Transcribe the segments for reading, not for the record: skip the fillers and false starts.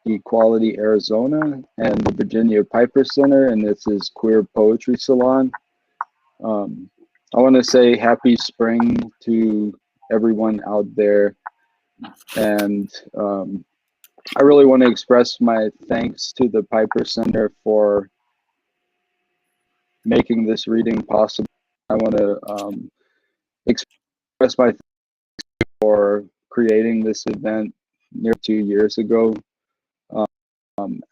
Equality, Arizona, and the Virginia Piper Center, and this is Queer Poetry Salon. I want to say happy spring to everyone out there, and I really want to express my thanks to the Piper Center for making this reading possible. I want to express my thanks for creating this event near 2 years ago.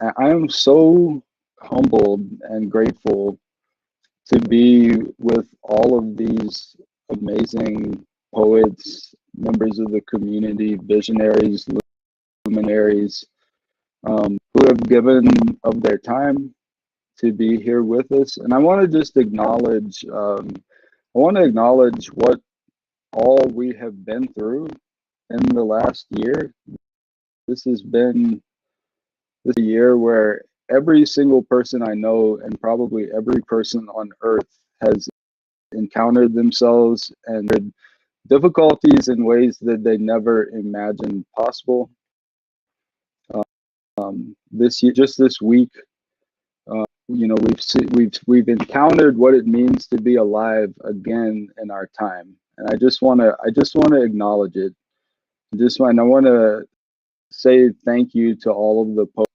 I am so humbled and grateful to be with all of these amazing poets, members of the community, visionaries, luminaries, who have given of their time to be here with us. And I want to just acknowledge, what all we have been through in the last year. This has been this year where every single person I know and probably every person on earth has encountered themselves and difficulties in ways that they never imagined possible. This year, just this week, we've encountered what it means to be alive again in our time, and I just want to acknowledge it. I want to say thank you to all of the poets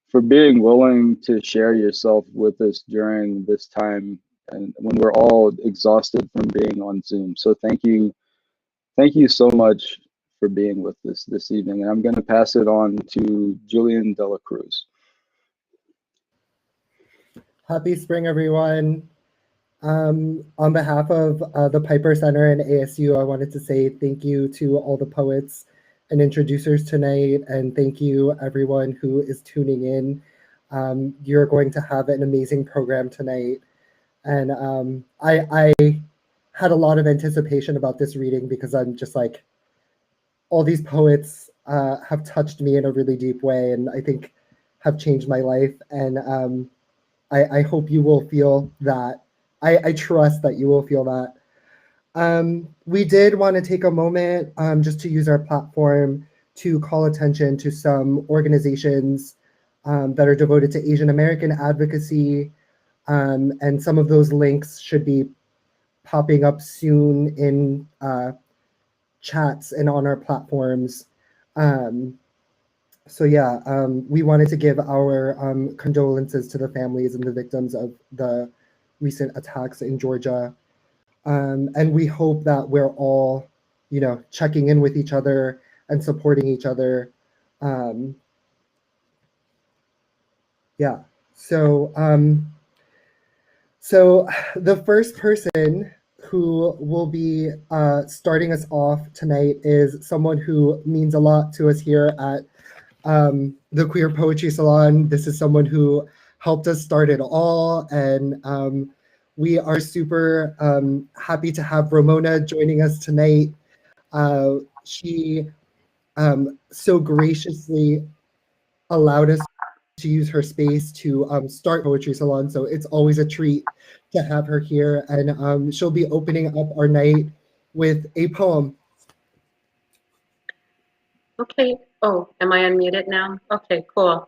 for being willing to share yourself with us during this time and when we're all exhausted from being on Zoom. So thank you so much for being with us this evening. And I'm going to pass it on to Julian Dela Cruz. Happy spring, everyone. On behalf of the Piper Center and ASU, I wanted to say thank you to all the poets and introducers tonight, and thank you everyone who is tuning in. You're going to have an amazing program tonight, and I had a lot of anticipation about this reading because I'm just like, all these poets have touched me in a really deep way, and I think have changed my life, and I hope you will feel that. I trust that you will feel that. We did want to take a moment just to use our platform to call attention to some organizations that are devoted to Asian American advocacy, and some of those links should be popping up soon in chats and on our platforms. So yeah, we wanted to give our condolences to the families and the victims of the recent attacks in Georgia. And we hope that we're all, checking in with each other and supporting each other. Yeah, so the first person who will be starting us off tonight is someone who means a lot to us here at the Queer Poetry Salon. This is someone who helped us start it all, and we are super happy to have Ramona joining us tonight. She so graciously allowed us to use her space to start Poetry Salon, so it's always a treat to have her here, and she'll be opening up our night with a poem. Okay. Oh, am I unmuted now? Okay, cool.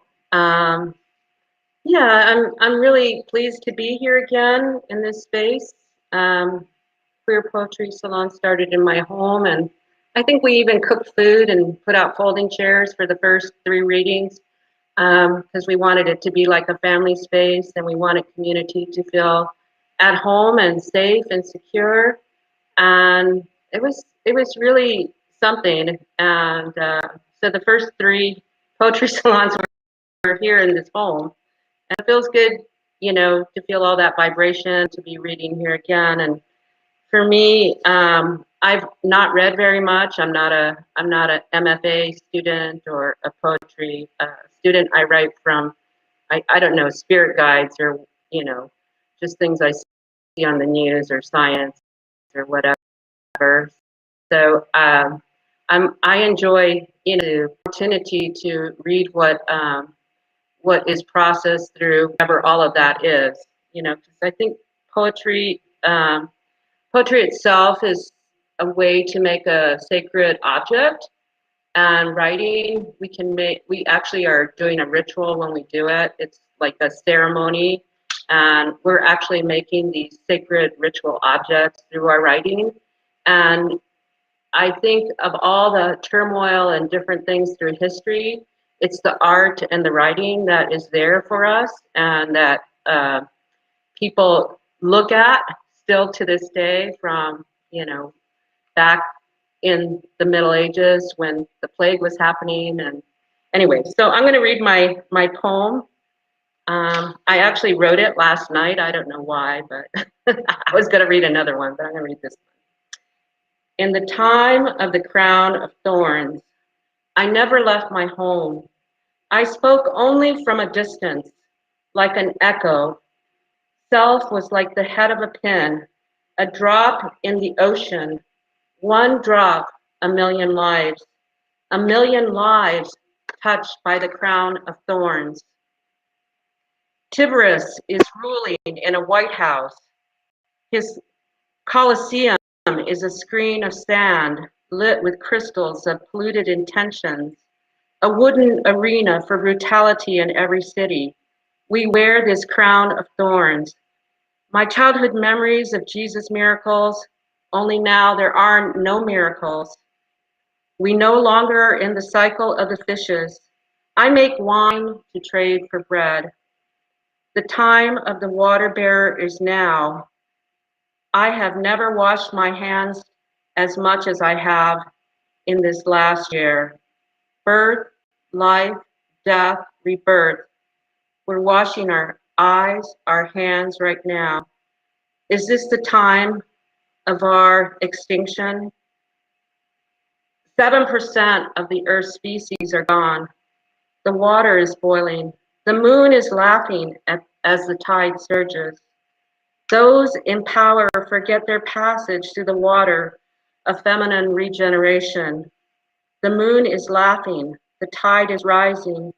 Yeah, I'm really pleased to be here again in this space. Queer Poetry Salon started in my home, and I think we even cooked food and put out folding chairs for the first 3 readings because we wanted it to be like a family space, and we wanted community to feel at home and safe and secure. And it was really something. And so the first 3 poetry salons were here in this home. And it feels good, to feel all that vibration, to be reading here again. And for me, I've not read very much. I'm not a MFA student or a poetry student. I write from, I don't know, spirit guides or, just things I see on the news or science or whatever. So I enjoy, the opportunity to read what is processed through whatever all of that is, because I think poetry itself is a way to make a sacred object And writing, we actually are doing a ritual when we do it. It's like a ceremony. And we're actually making these sacred ritual objects through our writing. And I think of all the turmoil and different things through history, it's the art and the writing that is there for us and that people look at still to this day from, back in the Middle Ages when the plague was happening. And anyway, so I'm going to read my poem. I actually wrote it last night. I don't know why, but I was going to read another one, but I'm going to read this one. In the time of the crown of thorns, I never left my home. I spoke only from a distance, like an echo. Self was like the head of a pin, a drop in the ocean, one drop, a million lives touched by the crown of thorns. Tiberius is ruling in a White House. His Colosseum is a screen of sand lit with crystals of polluted intentions, a wooden arena for brutality in every city. We wear this crown of thorns. My childhood memories of Jesus' miracles, only now there are no miracles. We no longer are in the cycle of the fishes. I make wine to trade for bread. The time of the water bearer is now. I have never washed my hands as much as I have in this last year. Birth, life, death, rebirth. We're washing our eyes, our hands right now. Is this the time of our extinction? 7% of the Earth's species are gone. The water is boiling. The moon is laughing as the tide surges. Those in power forget their passage through the water of feminine regeneration. The moon is laughing. The tide is rising.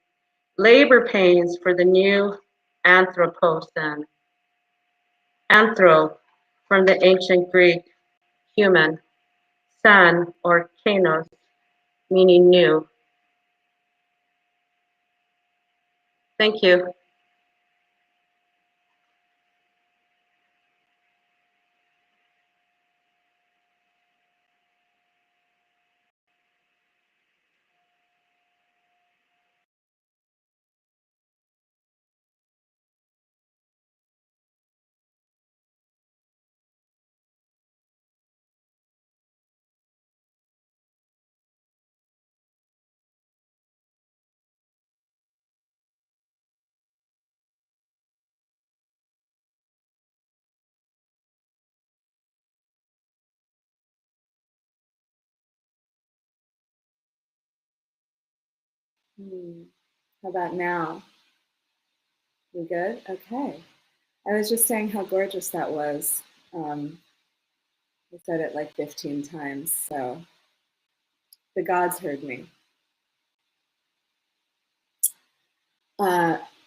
Labor pains for the new Anthropocene. Anthro, from the ancient Greek, human. San, or kainos, meaning new. Thank you. How about now? We good? Okay. I was just saying how gorgeous that was. I said it like 15 times, so the gods heard me.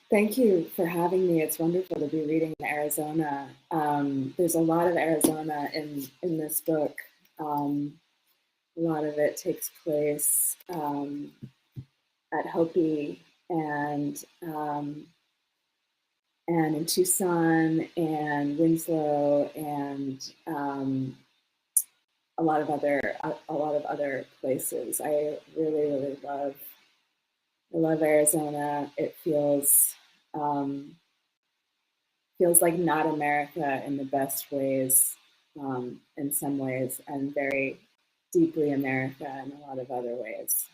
Thank you for having me. It's wonderful to be reading in Arizona. There's a lot of Arizona in this book. A lot of it takes place at Hopi and in Tucson and Winslow and a lot of other places. I really love Arizona. It feels like not America in the best ways, in some ways, and very deeply America in a lot of other ways.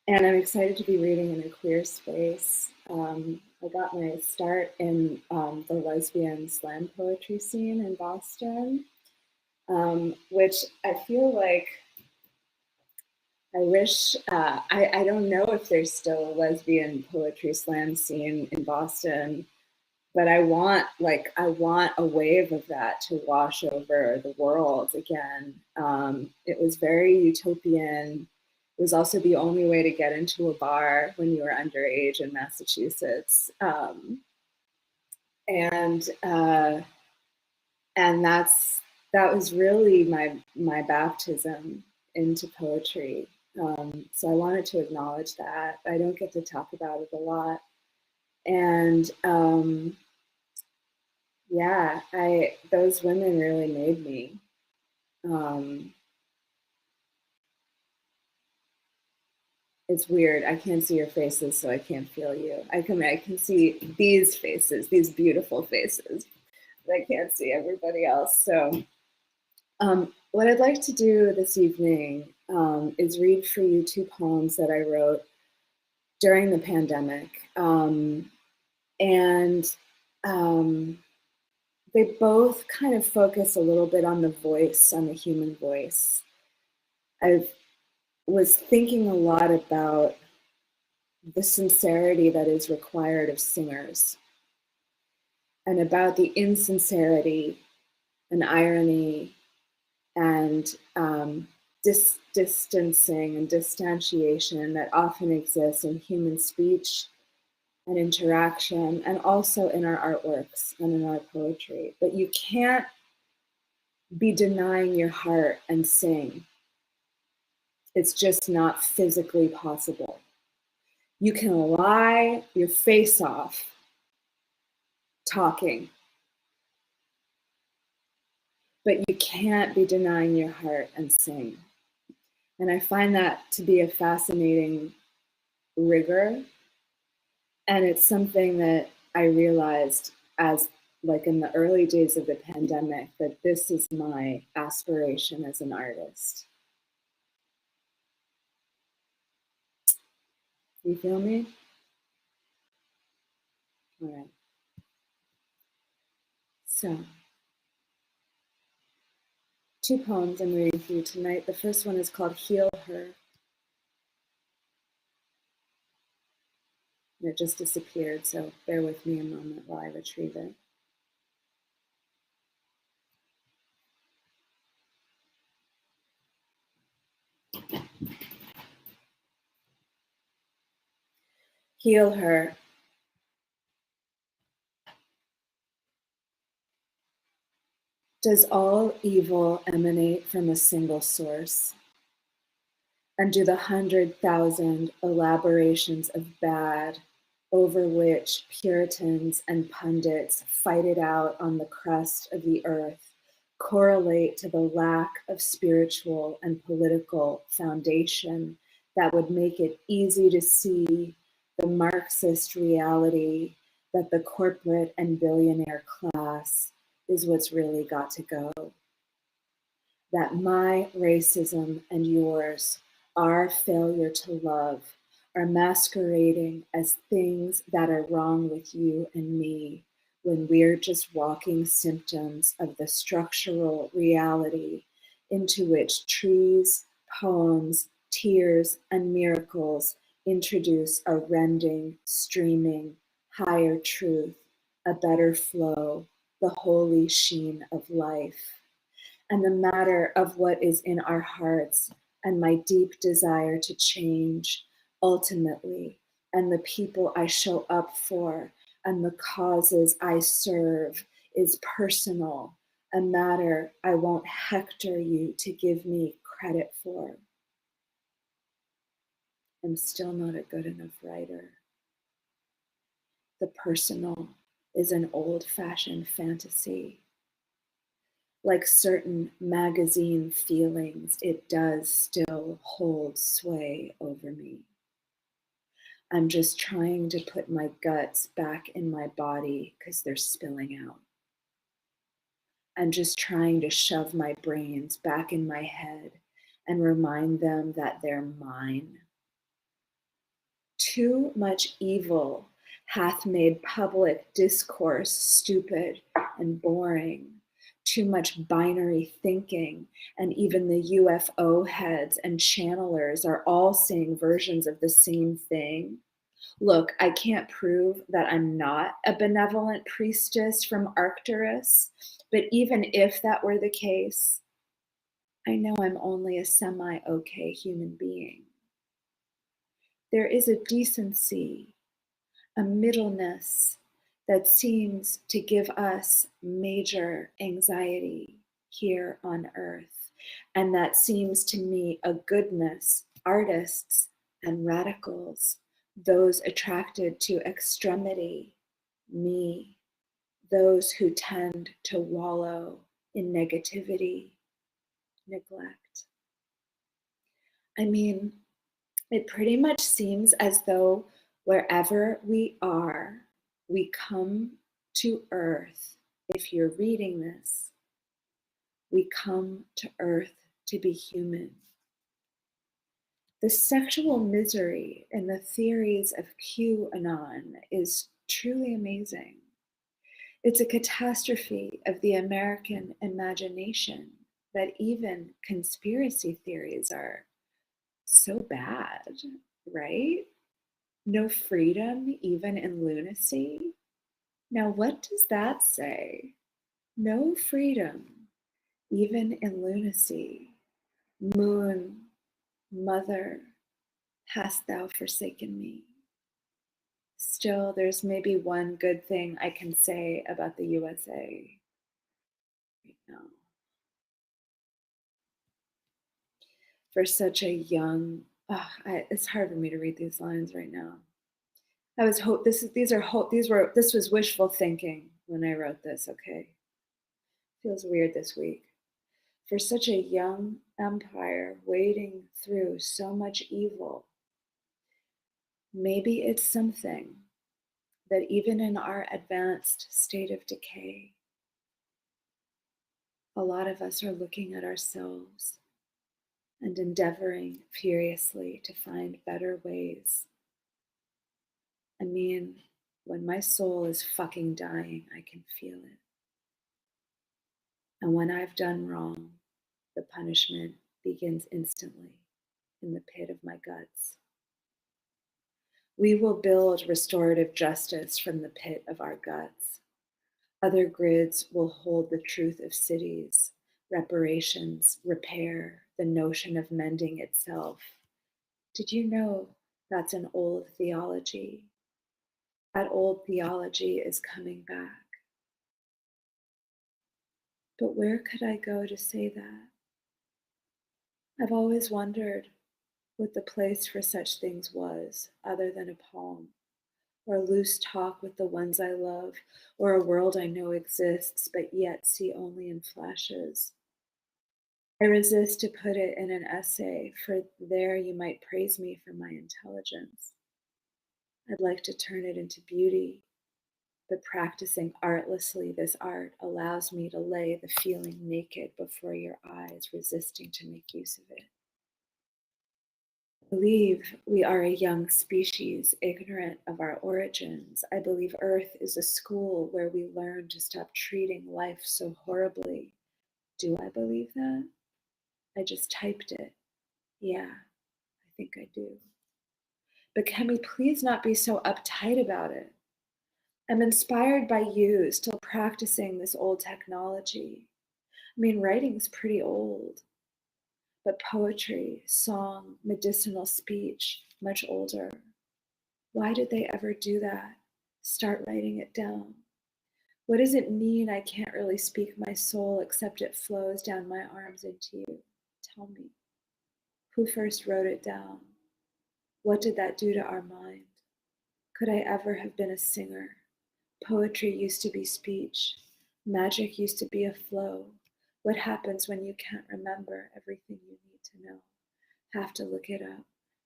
And I'm excited to be reading in a queer space. I got my start in the lesbian slam poetry scene in Boston, which I feel like I wish, I don't know if there's still a lesbian poetry slam scene in Boston, but I want a wave of that to wash over the world again. It was very utopian. It was also the only way to get into a bar when you were underage in Massachusetts. And that's that was really my baptism into poetry. So I wanted to acknowledge that. I don't get to talk about it a lot. And yeah, those women really made me. It's weird. I can't see your faces, so I can't feel you. I can see these faces, these beautiful faces, but I can't see everybody else. So what I'd like to do this evening is read for you two poems that I wrote during the pandemic. They both kind of focus a little bit on the voice, on the human voice. I was thinking a lot about the sincerity that is required of singers and about the insincerity and irony and distancing and distantiation that often exists in human speech and interaction, and also in our artworks and in our poetry. But you can't be denying your heart and sing. It's just not physically possible. You can lie your face off talking, but you can't be denying your heart and sing. And I find that to be a fascinating rigor. And it's something that I realized as like in the early days of the pandemic, that this is my aspiration as an artist. You feel me? All right. So, two poems I'm reading for you tonight. The first one is called Heal Her. And it just disappeared, so bear with me a moment while I retrieve it. Heal her. Does all evil emanate from a single source? And do the 100,000 elaborations of bad over which Puritans and pundits fight it out on the crust of the earth correlate to the lack of spiritual and political foundation that would make it easy to see the Marxist reality that the corporate and billionaire class is what's really got to go? That my racism and yours, our failure to love, are masquerading as things that are wrong with you and me when we're just walking symptoms of the structural reality into which trees, poems, tears, and miracles introduce a rending, streaming, higher truth, a better flow, the holy sheen of life. And the matter of what is in our hearts and my deep desire to change ultimately, and the people I show up for and the causes I serve is personal, a matter I won't hector you to give me credit for. I'm still not a good enough writer. The personal is an old-fashioned fantasy. Like certain magazine feelings, it does still hold sway over me. I'm just trying to put my guts back in my body because they're spilling out. I'm just trying to shove my brains back in my head and remind them that they're mine. Too much evil hath made public discourse stupid and boring. Too much binary thinking, and even the UFO heads and channelers are all saying versions of the same thing. Look, I can't prove that I'm not a benevolent priestess from Arcturus, but even if that were the case, I know I'm only a semi-okay human being. There is a decency, a middleness that seems to give us major anxiety here on earth. And that seems to me a goodness, artists and radicals, those attracted to extremity, me, those who tend to wallow in negativity, neglect. I mean, it pretty much seems as though wherever we are, we come to earth. If you're reading this, we come to earth to be human. The sexual misery in the theories of QAnon is truly amazing. It's a catastrophe of the American imagination that even conspiracy theories are so bad, right? No freedom, even in lunacy. Now, what does that say? No freedom, even in lunacy. Moon, mother, hast thou forsaken me? Still, there's maybe one good thing I can say about the USA right now. For such a young, it's hard for me to read these lines right now. I was this was wishful thinking when I wrote this, okay? Feels weird this week. For such a young empire wading through so much evil, maybe it's something that even in our advanced state of decay, a lot of us are looking at ourselves and endeavoring furiously to find better ways. I mean, when my soul is fucking dying, I can feel it. And when I've done wrong, the punishment begins instantly in the pit of my guts. We will build restorative justice from the pit of our guts. Other grids will hold the truth of cities, reparations, repair, the notion of mending itself. Did you know that's an old theology? That old theology is coming back. But where could I go to say that? I've always wondered what the place for such things was, other than a poem, or a loose talk with the ones I love, or a world I know exists, but yet see only in flashes. I resist to put it in an essay, for there you might praise me for my intelligence. I'd like to turn it into beauty, but practicing artlessly this art allows me to lay the feeling naked before your eyes, resisting to make use of it. I believe we are a young species, ignorant of our origins. I believe Earth is a school where we learn to stop treating life so horribly. Do I believe that? I just typed it. Yeah, I think I do. But can we please not be so uptight about it? I'm inspired by you still practicing this old technology. I mean, writing's pretty old, but poetry, song, medicinal speech, much older. Why did they ever do that? Start writing it down. What does it mean I can't really speak my soul except it flows down my arms into you? Tell me. Who first wrote it down? What did that do to our mind? Could I ever have been a singer? Poetry used to be speech. Magic used to be a flow. What happens when you can't remember everything you need to know? Have to look it up,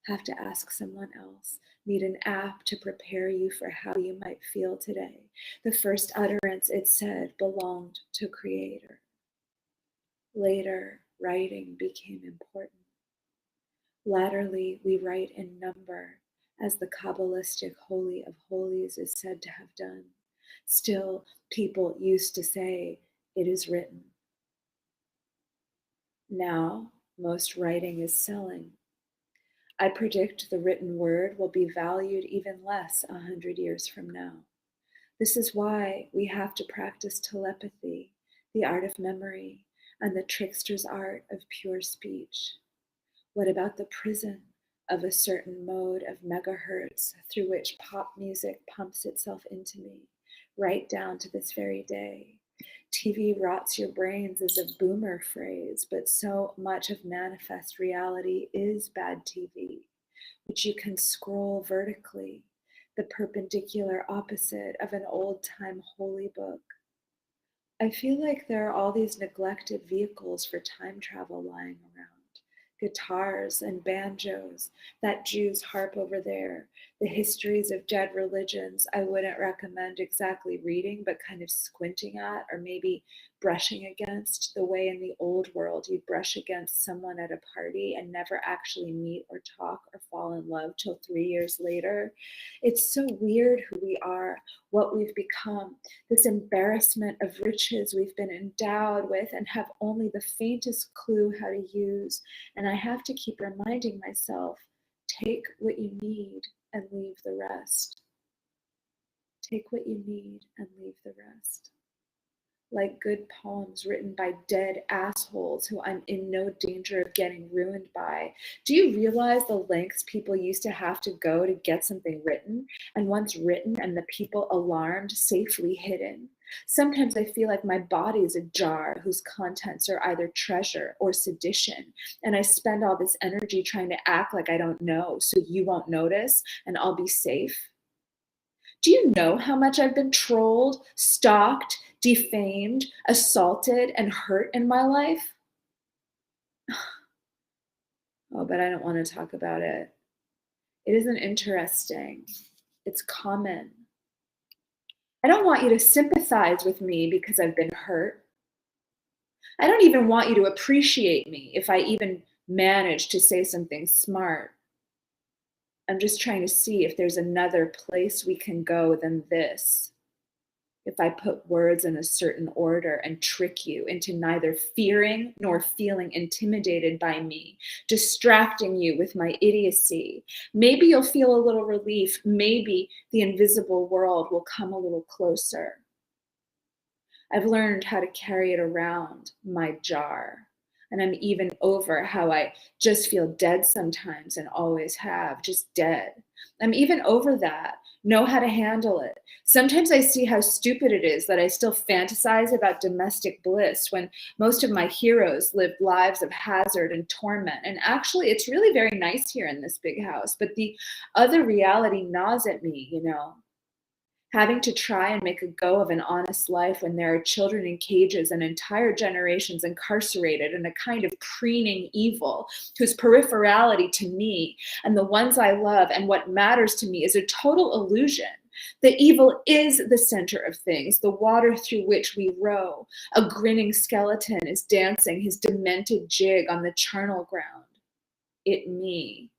have to ask someone else, need an app to prepare you for how you might feel today. The first utterance it said belonged to Creator. Later, writing became important. Latterly, we write in number, as the Kabbalistic Holy of Holies is said to have done. Still, people used to say, it is written. Now, most writing is selling. I predict the written word will be valued even less 100 years from now. This is why we have to practice telepathy, the art of memory, and the trickster's art of pure speech. What about the prison of a certain mode of megahertz through which pop music pumps itself into me, right down to this very day? TV rots your brains is a boomer phrase, but so much of manifest reality is bad TV, which you can scroll vertically, the perpendicular opposite of an old-time holy book. I feel like there are all these neglected vehicles for time travel lying around. Guitars and banjos, that Jew's harp over there, the histories of dead religions I wouldn't recommend exactly reading, but kind of squinting at or maybe brushing against, the way in the old world you'd brush against someone at a party and never actually meet or talk or fall in love till 3 years later. It's so weird who we are, what we've become, this embarrassment of riches we've been endowed with and have only the faintest clue how to use. And I have to keep reminding myself, take what you need and leave the rest. Take what you need and leave the rest. Like good poems written by dead assholes who I'm in no danger of getting ruined by. Do you realize the lengths people used to have to go to get something written? And once written and the people alarmed, safely hidden. Sometimes I feel like my body is a jar whose contents are either treasure or sedition. And I spend all this energy trying to act like I don't know so you won't notice and I'll be safe. Do you know how much I've been trolled, stalked, defamed, assaulted, and hurt in my life? Oh, but I don't want to talk about it. It isn't interesting. It's common. I don't want you to sympathize with me because I've been hurt. I don't even want you to appreciate me if I even manage to say something smart. I'm just trying to see if there's another place we can go than this. If I put words in a certain order and trick you into neither fearing nor feeling intimidated by me, distracting you with my idiocy, maybe you'll feel a little relief. Maybe the invisible world will come a little closer. I've learned how to carry it around, my jar. And I'm even over how I just feel dead sometimes and always have, just dead. I'm even over that, know how to handle it. Sometimes I see how stupid it is that I still fantasize about domestic bliss when most of my heroes lived lives of hazard and torment. And actually, it's really very nice here in this big house. But the other reality gnaws at me, you know. Having to try and make a go of an honest life when there are children in cages and entire generations incarcerated in a kind of preening evil whose peripherality to me and the ones I love and what matters to me is a total illusion. The evil is the center of things, the water through which we row. A grinning skeleton is dancing his demented jig on the charnel ground. It me.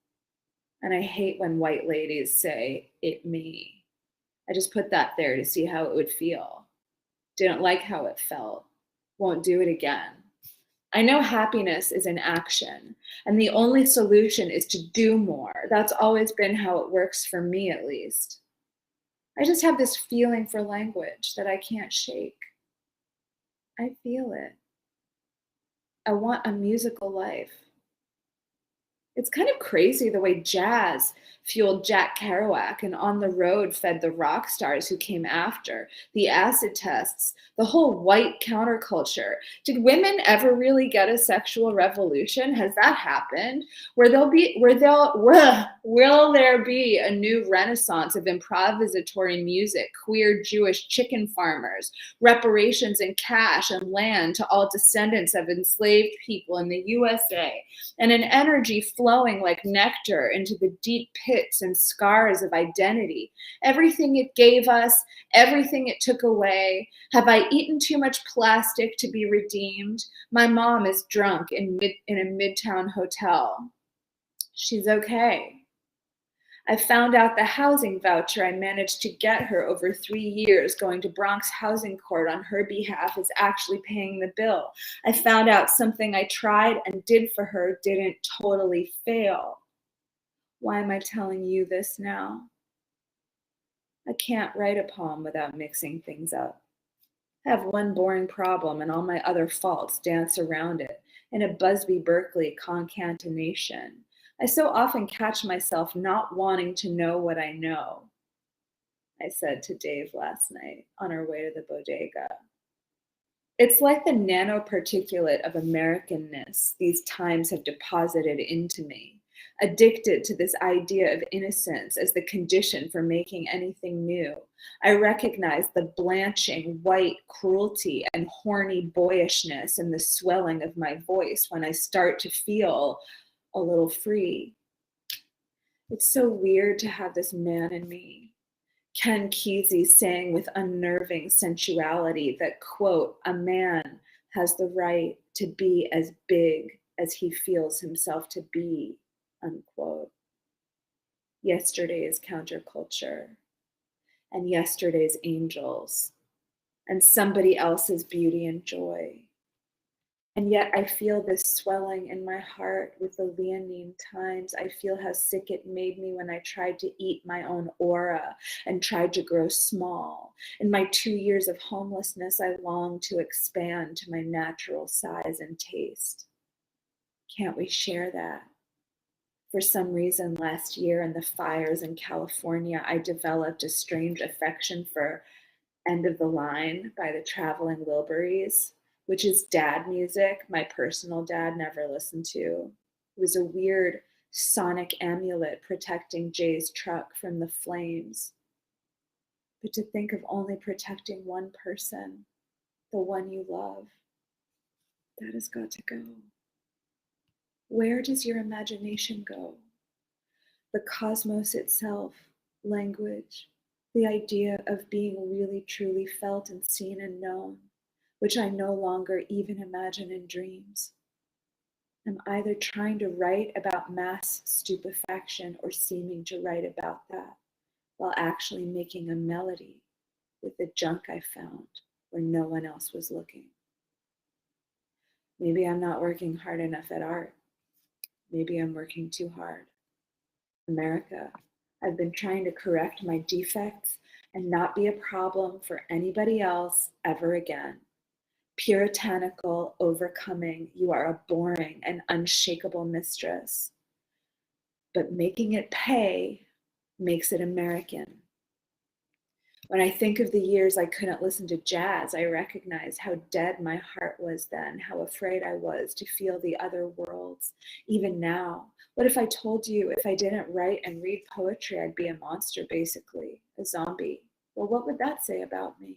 And I hate when white ladies say, it me. I just put that there to see how it would feel. Didn't like how it felt. Won't do it again. I know happiness is in action, and the only solution is to do more. That's always been how it works for me, at least. I just have this feeling for language that I can't shake. I feel it. I want a musical life. It's kind of crazy the way jazz fueled Jack Kerouac and On the Road fed the rock stars who came after, the acid tests, the whole white counterculture. Did women ever really get a sexual revolution? Has that happened? Will there be a new renaissance of improvisatory music, queer Jewish chicken farmers, reparations in cash and land to all descendants of enslaved people in the USA, and an energy flowing like nectar into the deep pits and scars of identity? Everything it gave us, everything it took away. Have I eaten too much plastic to be redeemed? My mom is drunk in a midtown hotel. She's okay. I found out the housing voucher I managed to get her over 3 years going to Bronx Housing Court on her behalf is actually paying the bill. I found out something I tried and did for her didn't totally fail. Why am I telling you this now? I can't write a poem without mixing things up. I have one boring problem and all my other faults dance around it in a Busby Berkeley concatenation. I so often catch myself not wanting to know what I know, I said to Dave last night on our way to the bodega. It's like the nanoparticulate of Americanness these times have deposited into me, addicted to this idea of innocence as the condition for making anything new. I recognize the blanching white cruelty and horny boyishness in the swelling of my voice when I start to feel a little free. It's so weird to have this man in me. Ken Kesey saying with unnerving sensuality that, quote, a man has the right to be as big as he feels himself to be, unquote. Yesterday's counterculture, and yesterday's angels, and somebody else's beauty and joy. And yet I feel this swelling in my heart with the leonine times. I feel how sick it made me when I tried to eat my own aura and tried to grow small. In my 2 years of homelessness, I longed to expand to my natural size and taste. Can't we share that? For some reason, last year in the fires in California, I developed a strange affection for End of the Line by the Traveling Wilburys, which is dad music my personal dad never listened to. It was a weird sonic amulet protecting Jay's truck from the flames. But to think of only protecting one person, the one you love, that has got to go. Where does your imagination go? The cosmos itself, language, the idea of being really truly felt and seen and known, which I no longer even imagine in dreams. I'm either trying to write about mass stupefaction or seeming to write about that, while actually making a melody with the junk I found where no one else was looking. Maybe I'm not working hard enough at art. Maybe I'm working too hard. America, I've been trying to correct my defects and not be a problem for anybody else ever again. Puritanical, overcoming, you are a boring and unshakable mistress. But making it pay makes it American. When I think of the years I couldn't listen to jazz, I recognize how dead my heart was then, how afraid I was to feel the other worlds. Even now, what if I told you if I didn't write and read poetry, I'd be a monster, basically, a zombie? Well, what would that say about me?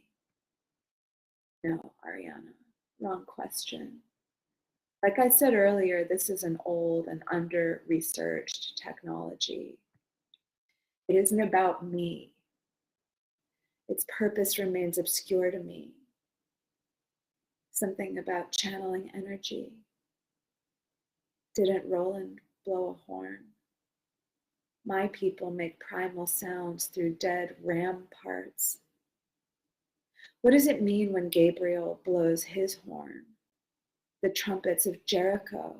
No, Ariana, wrong question. Like I said earlier, this is an old and under-researched technology. It isn't about me. Its purpose remains obscure to me. Something about channeling energy. Didn't Roland blow a horn? My people make primal sounds through dead ramparts. What does it mean when Gabriel blows his horn? The trumpets of Jericho.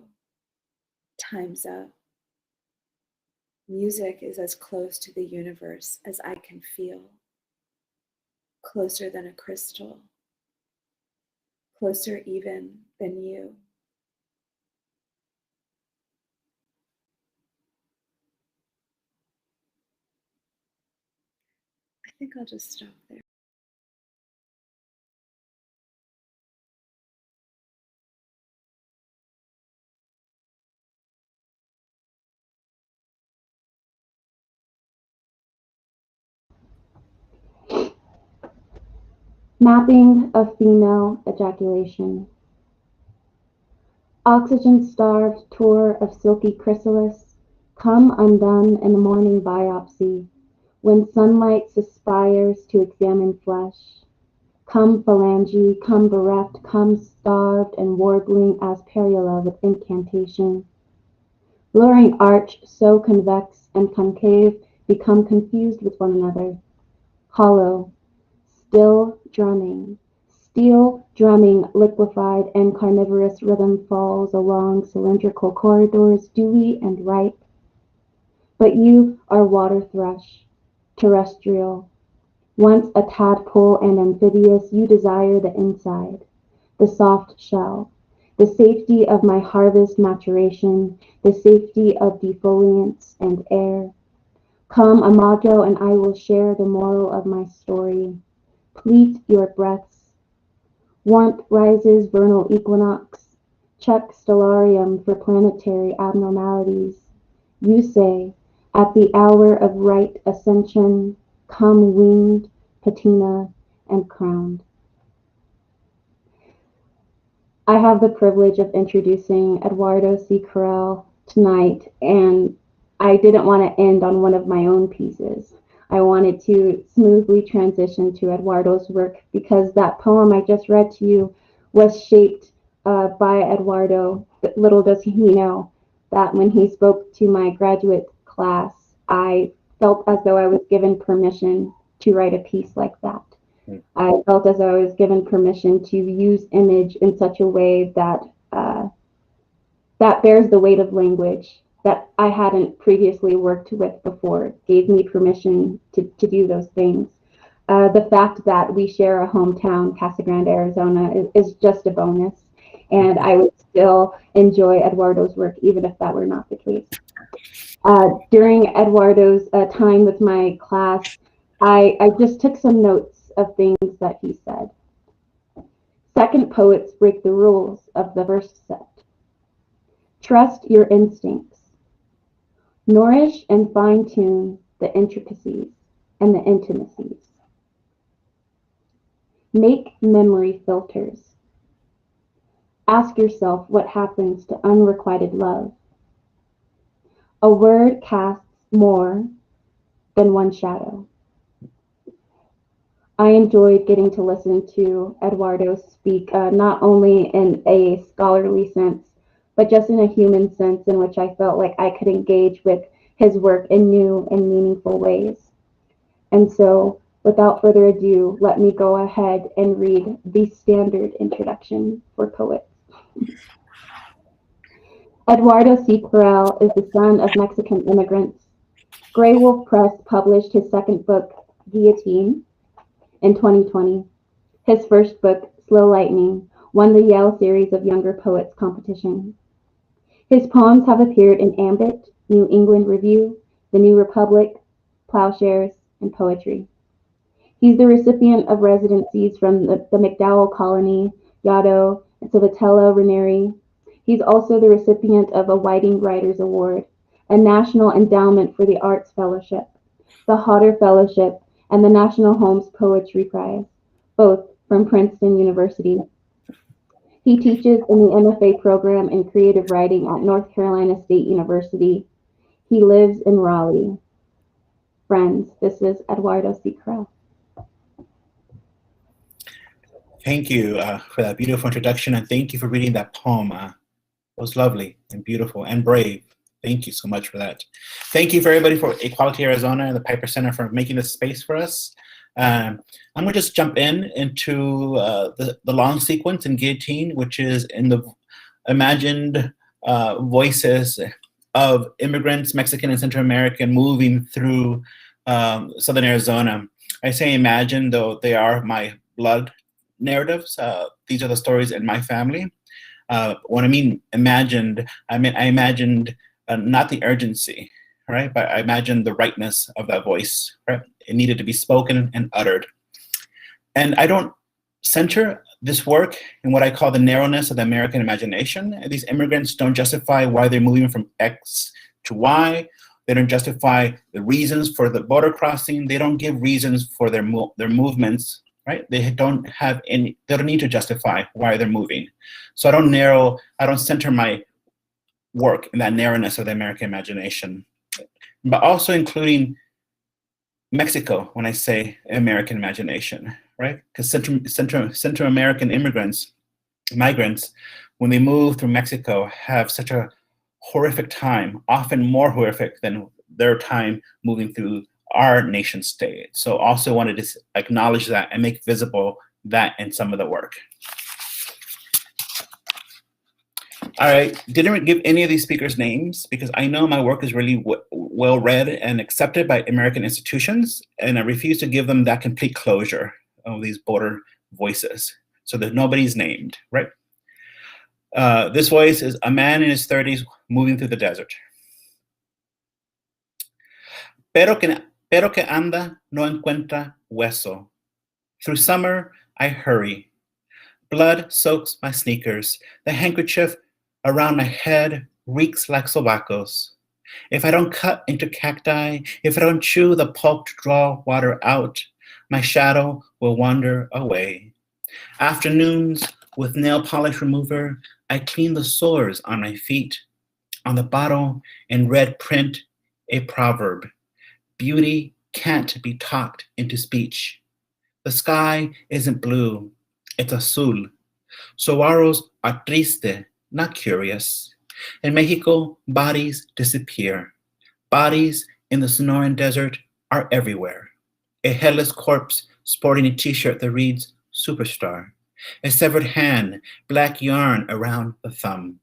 Time's up. Music is as close to the universe as I can feel. Closer than a crystal. Closer even than you. I think I'll just stop there. Mapping of female ejaculation. Oxygen-starved tour of silky chrysalis, come undone in the morning biopsy, when sunlight suspires to examine flesh. Come phalange, come bereft, come starved and warbling as Periola with incantation. Blurring arch so convex and concave become confused with one another. Hollow, still drumming, steel drumming liquefied and carnivorous rhythm falls along cylindrical corridors, dewy and ripe. But you are water thrush, terrestrial. Once a tadpole and amphibious, you desire the inside, the soft shell, the safety of my harvest maturation, the safety of defoliants and air. Come, Amago, and I will share the moral of my story. Pleat your breaths. Warmth rises vernal equinox. Check stellarium for planetary abnormalities. You say, at the hour of right ascension, come winged, patina, and crowned. I have the privilege of introducing Eduardo C Carell tonight, and I didn't want to end on one of my own pieces. I wanted to smoothly transition to Eduardo's work because that poem I just read to you was shaped by Eduardo. But little does he know that when he spoke to my graduate class, I felt as though I was given permission to write a piece like that. I felt as though I was given permission to use image in such a way that that bears the weight of language that I hadn't previously worked with before. It gave me permission to do those things. The fact that we share a hometown, Casa Grande, Arizona, is just a bonus. And I would still enjoy Eduardo's work, even if that were not the case. During Eduardo's time with my class, I just took some notes of things that he said. Second poets break the rules of the verse set. Trust your instincts. Nourish and fine-tune the intricacies and the intimacies. Make memory filters. Ask yourself what happens to unrequited love. A word casts more than one shadow. I enjoyed getting to listen to Eduardo speak, not only in a scholarly sense, but just in a human sense in which I felt like I could engage with his work in new and meaningful ways. And so, without further ado, let me go ahead and read the standard introduction for poets. Eduardo C Perel is the son of Mexican immigrants. Grey Wolf Press published his second book, Guillotine, in 2020. His first book, Slow Lightning, won the Yale Series of Younger Poets competition. His poems have appeared in Ambit, New England Review, The New Republic, Plowshares, and Poetry. He's the recipient of residencies from the MacDowell Colony, Yaddo, and Civitella Ranieri. He's also the recipient of a Whiting Writers Award, a National Endowment for the Arts Fellowship, the Hodder Fellowship, and the National Holmes Poetry Prize, both from Princeton University. He teaches in the MFA program in creative writing at North Carolina State University. He lives in Raleigh. Friends, this is Eduardo C Carell. Thank you for that beautiful introduction, and thank you for reading that poem. It was lovely and beautiful and brave. Thank you so much for that. Thank you for everybody for Equality Arizona and the Piper Center for making this space for us. I'm going to just jump into the long sequence in Guillotine, which is in the imagined voices of immigrants, Mexican and Central American, moving through Southern Arizona. I say imagine, though they are my blood narratives. These are the stories in my family. When I mean imagined, I imagined not the urgency, right? But I imagined the rightness of that voice, right? It needed to be spoken and uttered. And I don't center this work in what I call the narrowness of the American imagination. These immigrants don't justify why they're moving from X to Y. They don't justify the reasons for the border crossing. They don't give reasons for their movements, right? They don't need to justify why they're moving. So I don't center my work in that narrowness of the American imagination, but also including Mexico when I say American imagination, right? Because Central American migrants, when they move through Mexico, have such a horrific time, often more horrific than their time moving through our nation state. So also wanted to acknowledge that and make visible that in some of the work. All right, didn't give any of these speakers names because I know my work is really well read and accepted by American institutions, and I refuse to give them that complete closure of these border voices. So that nobody's named, right? This voice is a man in his 30s moving through the desert. Pero que anda no encuentra hueso. Through summer, I hurry. Blood soaks my sneakers. The handkerchief around my head reeks like sobacos. If I don't cut into cacti, if I don't chew the pulp to draw water out, my shadow will wander away. Afternoons with nail polish remover, I clean the sores on my feet. On the bottle, in red print, a proverb. Beauty can't be talked into speech. The sky isn't blue, it's azul. Saguaros are triste, not curious. In Mexico, bodies disappear. Bodies in the Sonoran Desert are everywhere. A headless corpse sporting a t-shirt that reads Superstar. A severed hand, black yarn around the thumb.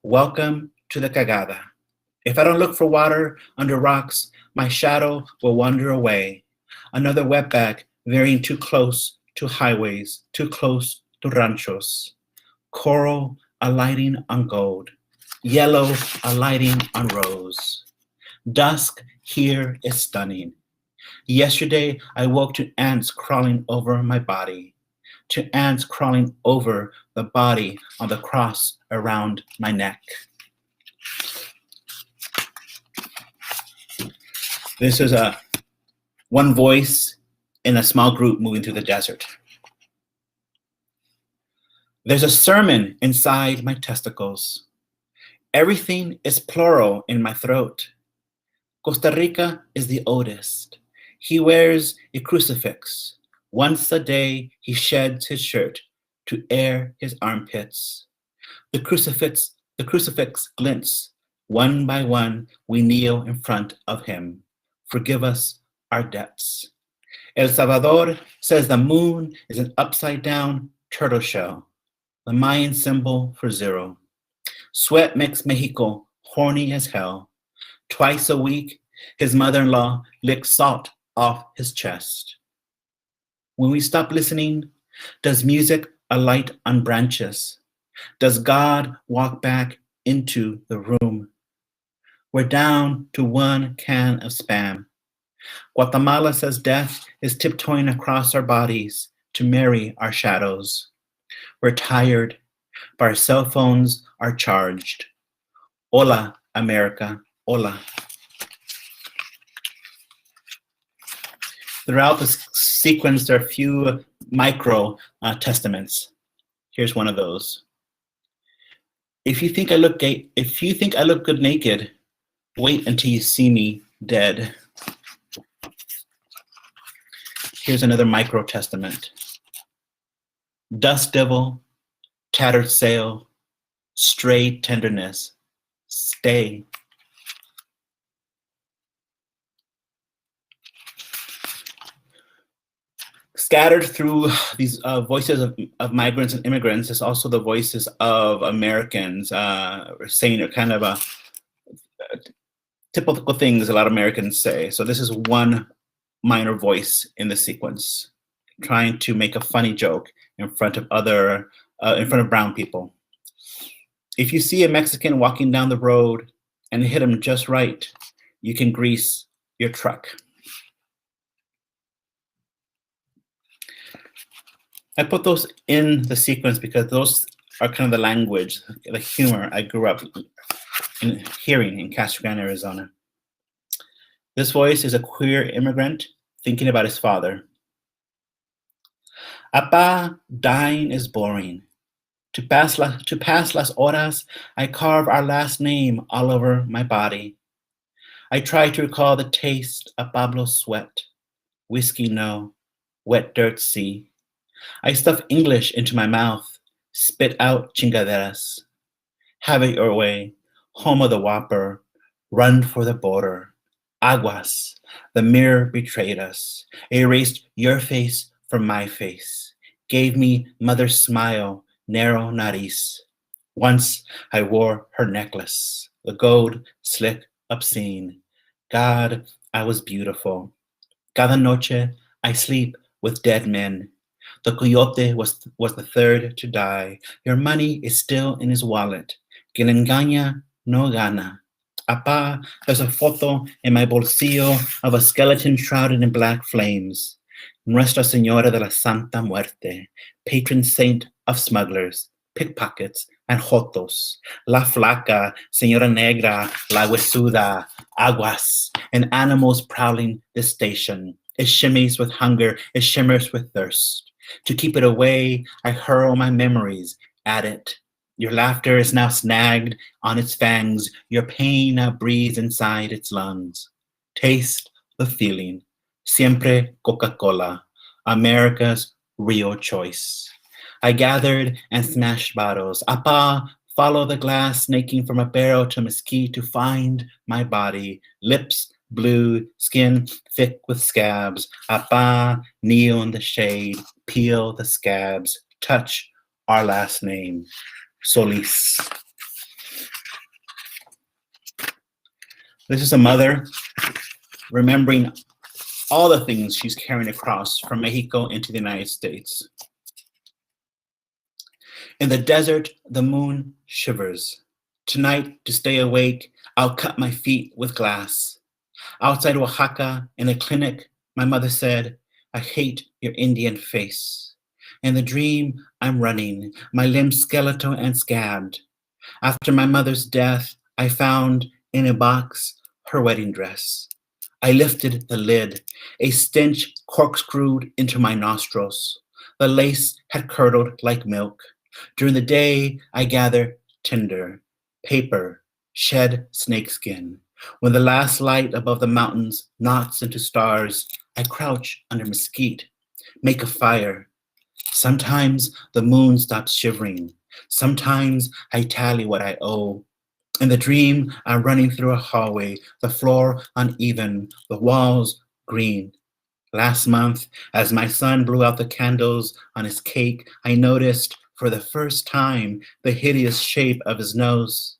Welcome to the cagada. If I don't look for water under rocks, my shadow will wander away. Another wetback veering too close to highways, too close to ranchos. Coral alighting on gold. Yellow alighting on rose. Dusk here is stunning. Yesterday, I woke to ants crawling over my body, to ants crawling over the body on the cross around my neck. This is one voice in a small group moving through the desert. There's a sermon inside my testicles. Everything is plural in my throat. Costa Rica is the oldest. He wears a crucifix. Once a day, he sheds his shirt to air his armpits. The crucifix glints. One by one, we kneel in front of him. Forgive us our debts. El Salvador says the moon is an upside-down turtle shell, the Mayan symbol for zero. Sweat makes Mexico horny as hell. Twice a week, his mother-in-law licks salt off his chest. When we stop listening, does music alight on branches? Does God walk back into the room? We're down to one can of Spam. Guatemala says death is tiptoeing across our bodies to marry our shadows. We're tired, but our cell phones are charged. Hola, America, hola. Throughout the sequence, there are a few micro testaments. Here's one of those. If you think I look good naked, wait until you see me dead. Here's another micro testament. Dust devil, tattered sail, stray tenderness, stay. Scattered through these voices of migrants and immigrants is also the voices of Americans saying kind of a typical things a lot of Americans say. So this is one minor voice in the sequence, trying to make a funny joke in front of brown people. If you see a Mexican walking down the road and hit him just right, you can grease your truck. I put those in the sequence because those are kind of the language, the humor I grew up hearing in Castro Grande, Arizona. This voice is a queer immigrant thinking about his father. Apa, dying is boring. To pass las horas, I carve our last name all over my body. I try to recall the taste of Pablo's sweat. Whiskey, no. Wet dirt, see. I stuff English into my mouth, spit out chingaderas. Have it your way, home of the Whopper, run for the border. Aguas, the mirror betrayed us, erased your face from my face, gave me mother's smile, narrow nariz. Once I wore her necklace, the gold, slick, obscene. God, I was beautiful. Cada noche I sleep with dead men. The coyote was the third to die. Your money is still in his wallet. Quien engaña no gana. Apa, there's a photo in my bolsillo of a skeleton shrouded in black flames. Nuestra Señora de la Santa Muerte, patron saint of smugglers, pickpockets, and jotos. La flaca, señora negra, la huesuda, aguas, and animals prowling the station. It shimmies with hunger, it shimmers with thirst. To keep it away, I hurl my memories at it. Your laughter is now snagged on its fangs. Your pain now breathes inside its lungs. Taste the feeling. Siempre Coca-Cola, America's real choice. I gathered and smashed bottles. Apa, follow the glass snaking from a barrel to mesquite to find my body. Lips blue, skin thick with scabs. Apa, kneel in the shade, peel the scabs, touch our last name. Solis. This is a mother remembering all the things she's carrying across from Mexico into the United States. In the desert, the moon shivers. Tonight, to stay awake, I'll cut my feet with glass. Outside Oaxaca, in a clinic, my mother said, I hate your Indian face. In the dream, I'm running, my limbs skeletal and scabbed. After my mother's death, I found in a box her wedding dress. I lifted the lid, a stench corkscrewed into my nostrils. The lace had curdled like milk. During the day, I gather tinder, paper, shed snakeskin. When the last light above the mountains knots into stars, I crouch under mesquite, make a fire. Sometimes the moon stops shivering. Sometimes I tally what I owe. In the dream, I'm running through a hallway, the floor uneven, the walls green. Last month, as my son blew out the candles on his cake, I noticed for the first time the hideous shape of his nose.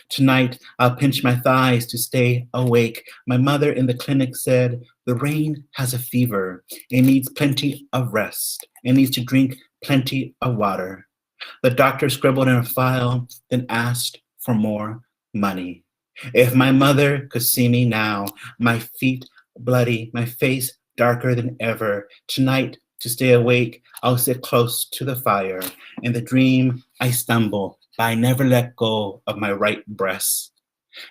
Tonight, I'll pinch my thighs to stay awake. My mother in the clinic said, the rain has a fever. It needs plenty of rest. It needs to drink plenty of water. The doctor scribbled in a file, then asked for more money. If my mother could see me now, my feet bloody, my face darker than ever. Tonight, to stay awake, I'll sit close to the fire. In the dream, I stumble, but I never let go of my right breast.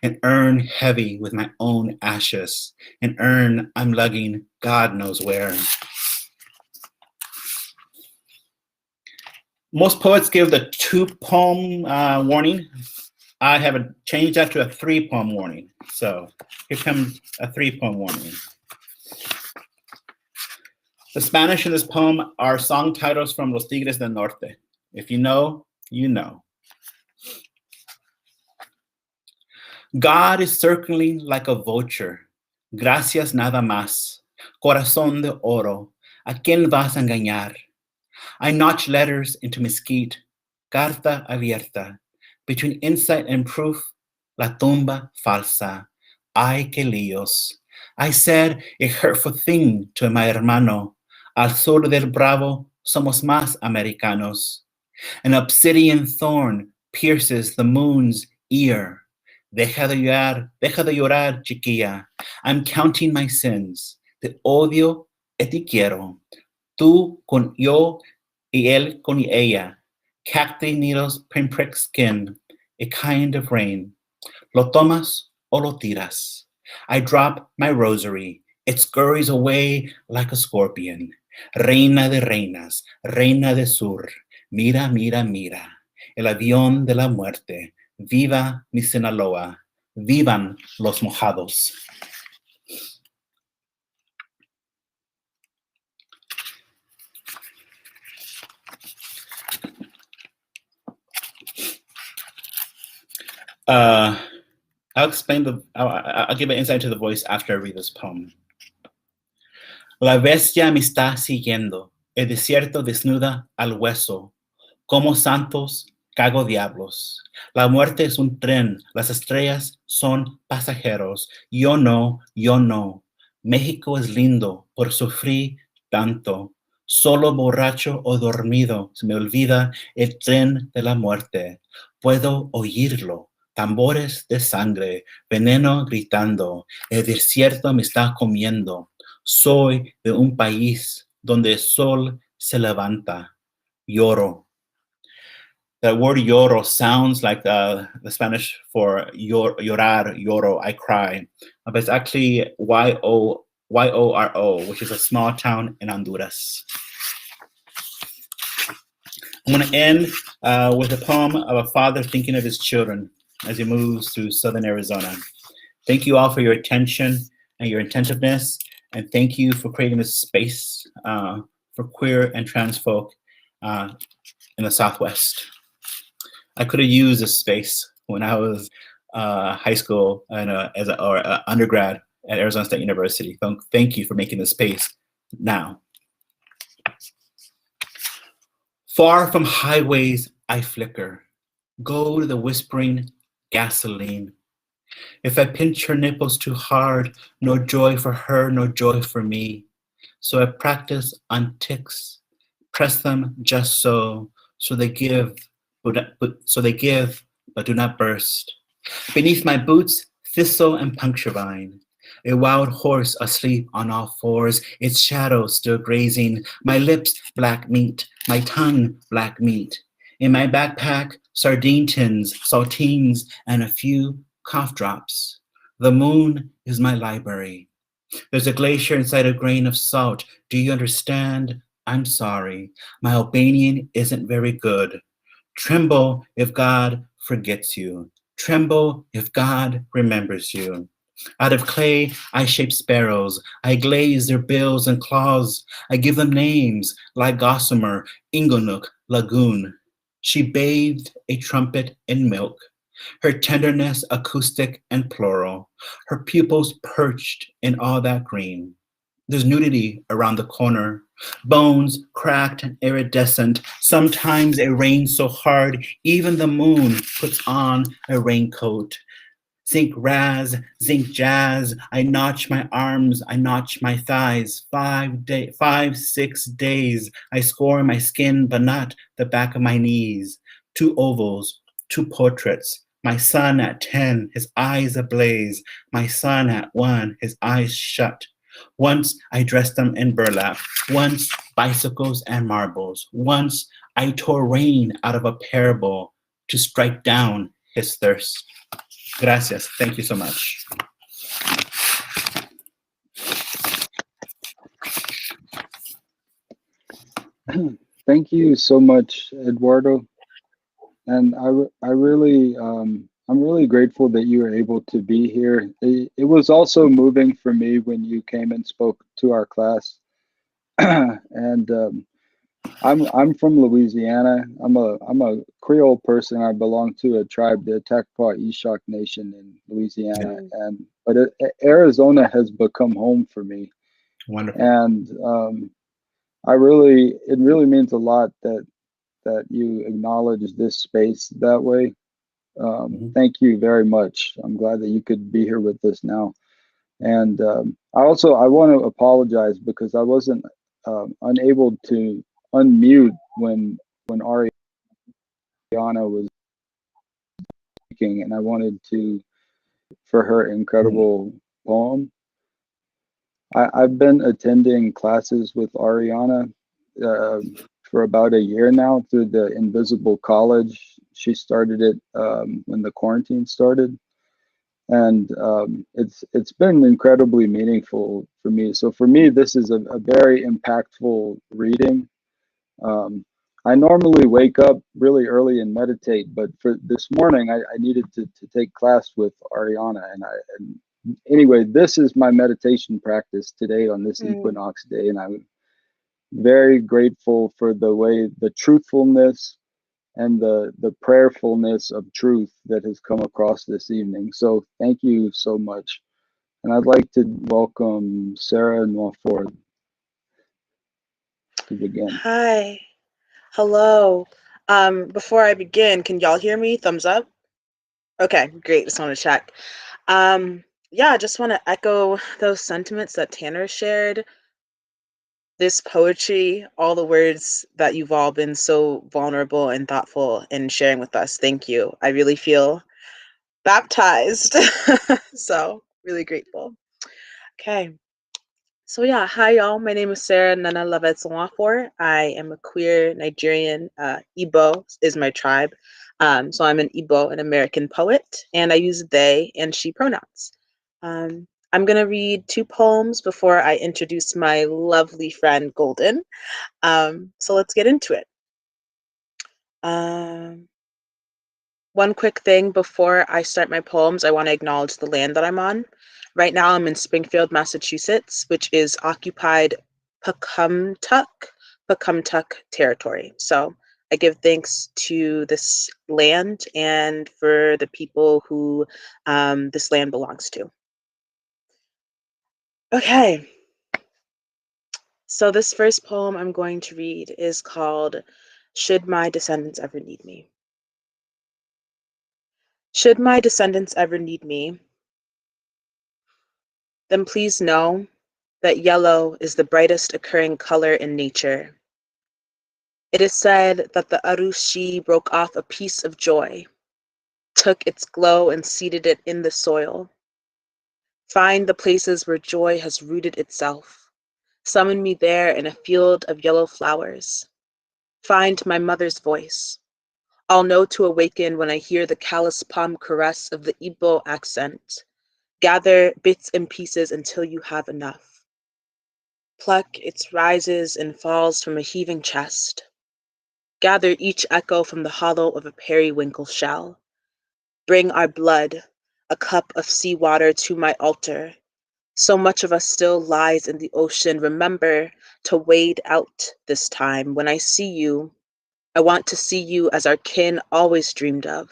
An urn heavy with my own ashes. An urn I'm lugging God knows where. Most poets give the 2-poem warning. I have changed that to a 3-poem warning. So here comes a 3-poem warning. The Spanish in this poem are song titles from Los Tigres del Norte. If you know, you know. God is circling like a vulture. Gracias nada más. Corazón de oro. ¿A quién vas a engañar? I notch letters into mesquite. Carta abierta. Between insight and proof, la tumba falsa. Ay, que líos. I said a hurtful thing to my hermano. Al sur del Bravo, somos más americanos. An obsidian thorn pierces the moon's ear. Deja de llorar, chiquilla. I'm counting my sins. Te odio y te quiero. Tú con yo y él con ella. Cacti needles pinprick skin, a kind of rain. Lo tomas o lo tiras. I drop my rosary. It scurries away like a scorpion. Reina de reinas, reina de sur. Mira, mira, mira. El avión de la muerte. Viva mi Sinaloa. Vivan los mojados. I'll give an insight to the voice after I read this poem. La bestia me está siguiendo, el desierto desnuda al hueso. Como santos, cago diablos. La muerte es un tren, las estrellas son pasajeros. Yo no, yo no. México es lindo por sufrir tanto. Solo borracho o dormido se me olvida el tren de la muerte. Puedo oírlo. Tambores de sangre, veneno gritando, el desierto me está comiendo. Soy de un país donde el sol se levanta. Lloro, The word lloro sounds like the Spanish for llorar, lloro, I cry. But it's actually Y-O-R-O, which is a small town in Honduras. I'm going to end with a poem of a father thinking of his children as he moves through southern Arizona. Thank you all for your attention and your attentiveness, and thank you for creating this space for queer and trans folk in the Southwest. I could have used this space when I was high school and or undergrad at Arizona State University. Thank you for making this space now. Far from highways I flicker, go to the whispering gasoline. If I pinch her nipples too hard, no joy for her, no joy for me. So I practice on ticks, press them just so they give, but do not burst. Beneath my boots, thistle and puncture vine. A wild horse asleep on all fours, its shadow still grazing. My lips, black meat, my tongue, black meat. In my backpack, sardine tins, saltines, and a few cough drops. The moon is my library. There's a glacier inside a grain of salt. Do you understand? I'm sorry. My Albanian isn't very good. Tremble if God forgets you. Tremble if God remembers you. Out of clay, I shape sparrows. I glaze their bills and claws. I give them names like Gossamer, Inglenook, Lagoon. She bathed a trumpet in milk. Her tenderness acoustic and plural. Her pupils perched in all that green. There's nudity around the corner. Bones cracked and iridescent. Sometimes it rains so hard, even the moon puts on a raincoat. Zinc raz, zinc jazz, I notch my arms, I notch my thighs. 5, 6 days, I score my skin, but not the back of my knees. 2 ovals, 2 portraits. My son at 10, his eyes ablaze. My son at 1, his eyes shut. Once I dressed them in burlap. Once bicycles and marbles. Once I tore rain out of a parable to strike down his thirst. Gracias. Thank you so much. Thank you so much, Eduardo. And I'm really grateful that you were able to be here. It was also moving for me when you came and spoke to our class. And I'm from Louisiana. I'm a Creole person. I belong to a tribe, the Takpa Ishak Nation in Louisiana. But Arizona has become home for me. Wonderful. And it really means a lot that you acknowledge this space that way. Thank you very much. I'm glad that you could be here with us now. And I want to apologize because I wasn't unable to unmute when Ariana was speaking, and I wanted for her incredible poem. I've been attending classes with Ariana for about a year now through the Invisible College. She started it when the quarantine started, and it's been incredibly meaningful for me. So for me, this is a very impactful reading. I normally wake up really early and meditate, but for this morning, I needed to take class with Ariana, and anyway, this is my meditation practice today on this equinox day, and I'm very grateful for the truthfulness and the prayerfulness of truth that has come across this evening. So thank you so much. And I'd like to welcome Sarah Northford to begin. Hi. Hello. Before I begin, can y'all hear me? Thumbs up? Okay, great. Just want to check. Yeah, I just want to echo those sentiments that Tanner shared. This poetry, all the words that you've all been so vulnerable and thoughtful in sharing with us. Thank you. I really feel baptized. So, really grateful. Okay. So yeah, hi y'all. My name is Sarah Nana Lavetz-Nwafor. I am a queer Nigerian. Igbo is my tribe. So I'm an Igbo, an American poet, and I use they and she pronouns. I'm gonna read 2 poems before I introduce my lovely friend Golden. So let's get into it. One quick thing before I start my poems, I want to acknowledge the land that I'm on. Right now, I'm in Springfield, Massachusetts, which is occupied Pecumtuck territory. So I give thanks to this land and for the people who this land belongs to. Okay. So this first poem I'm going to read is called Should My Descendants Ever Need Me? Should my descendants ever need me, then please know that yellow is the brightest occurring color in nature. It is said that the Arushi broke off a piece of joy, took its glow and seeded it in the soil. Find the places where joy has rooted itself. Summon me there in a field of yellow flowers. Find my mother's voice. I'll know to awaken when I hear the callous palm caress of the Igbo accent. Gather bits and pieces until you have enough. Pluck its rises and falls from a heaving chest. Gather each echo from the hollow of a periwinkle shell. Bring our blood, a cup of seawater to my altar. So much of us still lies in the ocean. Remember to wade out this time. When I see you, I want to see you as our kin always dreamed of.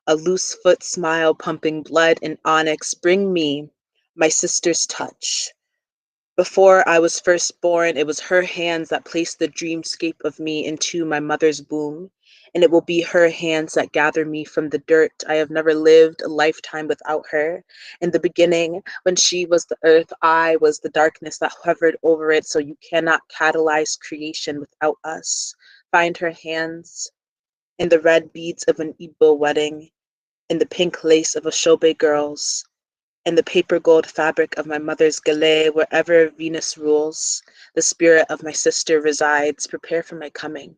A loose foot smile pumping blood in onyx. Bring me my sister's touch. Before I was first born, it was her hands that placed the dreamscape of me into my mother's womb, and it will be her hands that gather me from the dirt. I have never lived a lifetime without her. In the beginning, when she was the earth, I was the darkness that hovered over it, so you cannot catalyze creation without us. Find her hands in the red beads of an Igbo wedding, in the pink lace of Ashobe girls, and the paper gold fabric of my mother's gele. Wherever Venus rules, the spirit of my sister resides. Prepare for my coming.